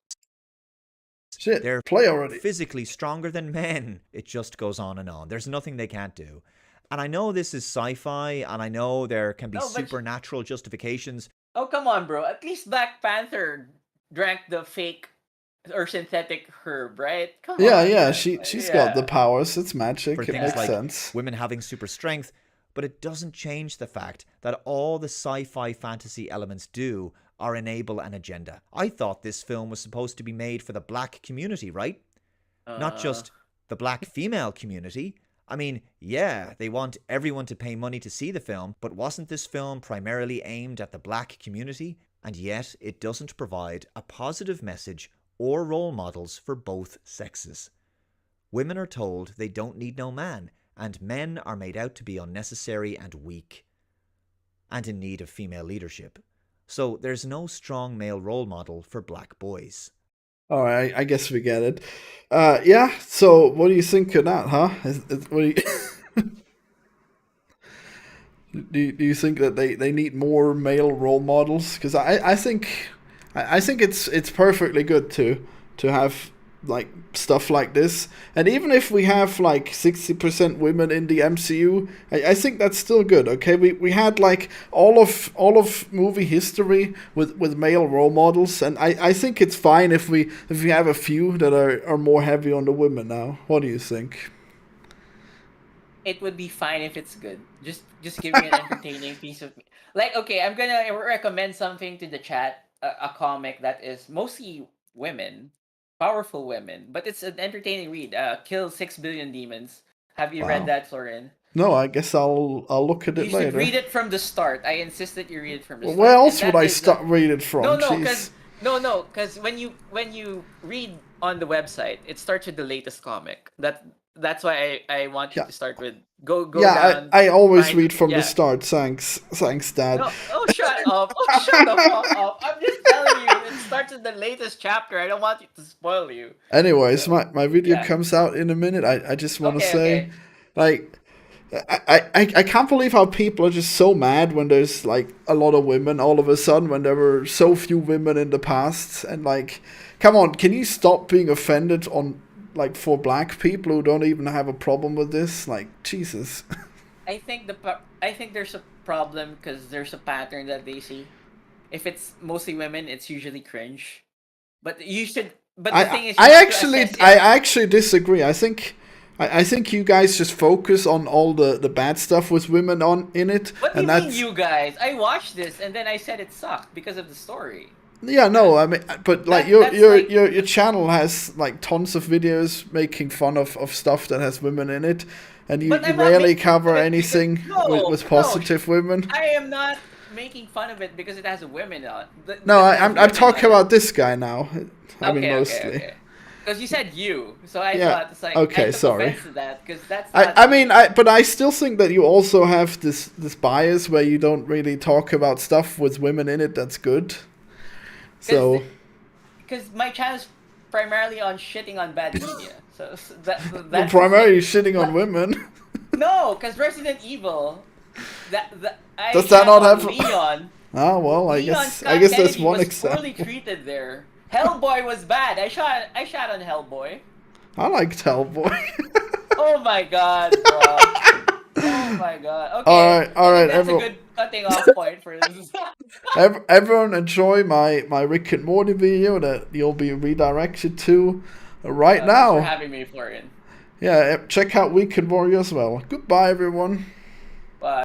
They're
Shit, play already.
physically stronger than men. It just goes on and on. There's nothing they can't do. And I know this is sci fi, and I know there can be
No, but
supernatural justifications.
oh come on, bro. At least Black Panther drank the fake or synthetic herb, right? Come
Yeah,
on,
yeah, she's got the
yeah.
powers. It's magic.
For
It
things
makes
like
sense.
women having super strength, but it doesn't change the fact that all the sci-fi fantasy elements do are enable an agenda. I thought this film was supposed to be made for the black community, right? Not
Uh,
just the black female community. I mean, yeah, they want everyone to pay money to see the film, but wasn't this film primarily aimed at the black community? And yet, it doesn't provide a positive message or role models for both sexes. Women are told they don't need no man, and men are made out to be unnecessary and weak, and in need of female leadership. So there's no strong male role model for black boys.
All right, I guess we get it. Yeah. So, what do you think of that, huh? What do you, do you think that they need more male role models? Because I think it's perfectly good to have like stuff like this, and even if we have like 60% women in the MCU, I think that's still good. Okay, we had like all of movie history with male role models, and I think it's fine if we have a few that are more heavy on the women now. What do you think?
it would be fine if it's good. Just give me an entertaining piece of like. Okay, I'm gonna recommend something to the chat. A comic that is mostly women, powerful women, but it's an entertaining read. Kill 6 billion demons. Have you read
Wow.
that, Florin?
No, I guess I'll look at
You
it
should
later.
read it from the start. I insist that you read it from the
Where
start. And
else would
that
I
is
start reading
no,
from?
no, because
Jeez.
no, because when you read on the website, it starts with the latest comic. That's why I want you
Yeah,
to start with go
yeah.
down,
I always
find
read from the
yeah.
start. Thanks, Dad.
No, oh shut up! Oh shut the fuck up! I'm just telling you, it starts with the latest chapter. I don't want you to spoil you.
Anyways,
So
my video
yeah,
comes out in a minute. I just want to
okay,
say,
okay.
like, I can't believe how people are just so mad when there's like a lot of women all of a sudden when there were so few women in the past. And like, come on, can you stop being offended on like for black people who don't even have a problem with this? Like, Jesus.
I think there's a problem because there's a pattern that they see. If it's mostly women, it's usually cringe. But you should. But the thing is, you have to assess
I
it.
actually disagree. I think you guys just focus on all the bad stuff with women on in it,
What do
and
you mean,
that's
you guys? I watched this and then I said it sucked because of the story.
yeah, no,
That
I mean, but like
that's like
your channel has like tons of videos making fun of stuff that has women in it, and
But
you
I'm not
rarely
making fun
cover
of it because
anything
no,
with
no,
positive women.
I am not making fun of it because it has women on.
No,
Because it has
I'm
women
talking
on it.
about this guy now. I mean,
Okay, okay,
mostly.
okay. Because you said you, so I
Yeah.
thought it's like I
Okay.
took
Sorry.
offense to that because that's not
I mean,
me.
but I still think that you also have this bias where you don't really talk about stuff with women in it that's good.
Because
So,
my channel is primarily on shitting on bad media. So
you're
that's the thing.
primarily shitting on
But
women.
no, because Resident Evil, that I
Does that
shat
not
on
have?
Leon.
Ah, well,
Leon
I
Scott
guess that's
Kennedy
one
was poorly
example.
treated there. Hellboy was bad. I shot on Hellboy.
I liked Hellboy.
Oh my god, bro. Oh my god. Okay,
All
I think
right,
that's a
everyone.
good cutting off point for this.
Everyone enjoy my Rick and Morty video that you'll be redirected to right
Thanks for
now.
having me, Florian.
Yeah, check out Week and Morty as well. Goodbye, everyone.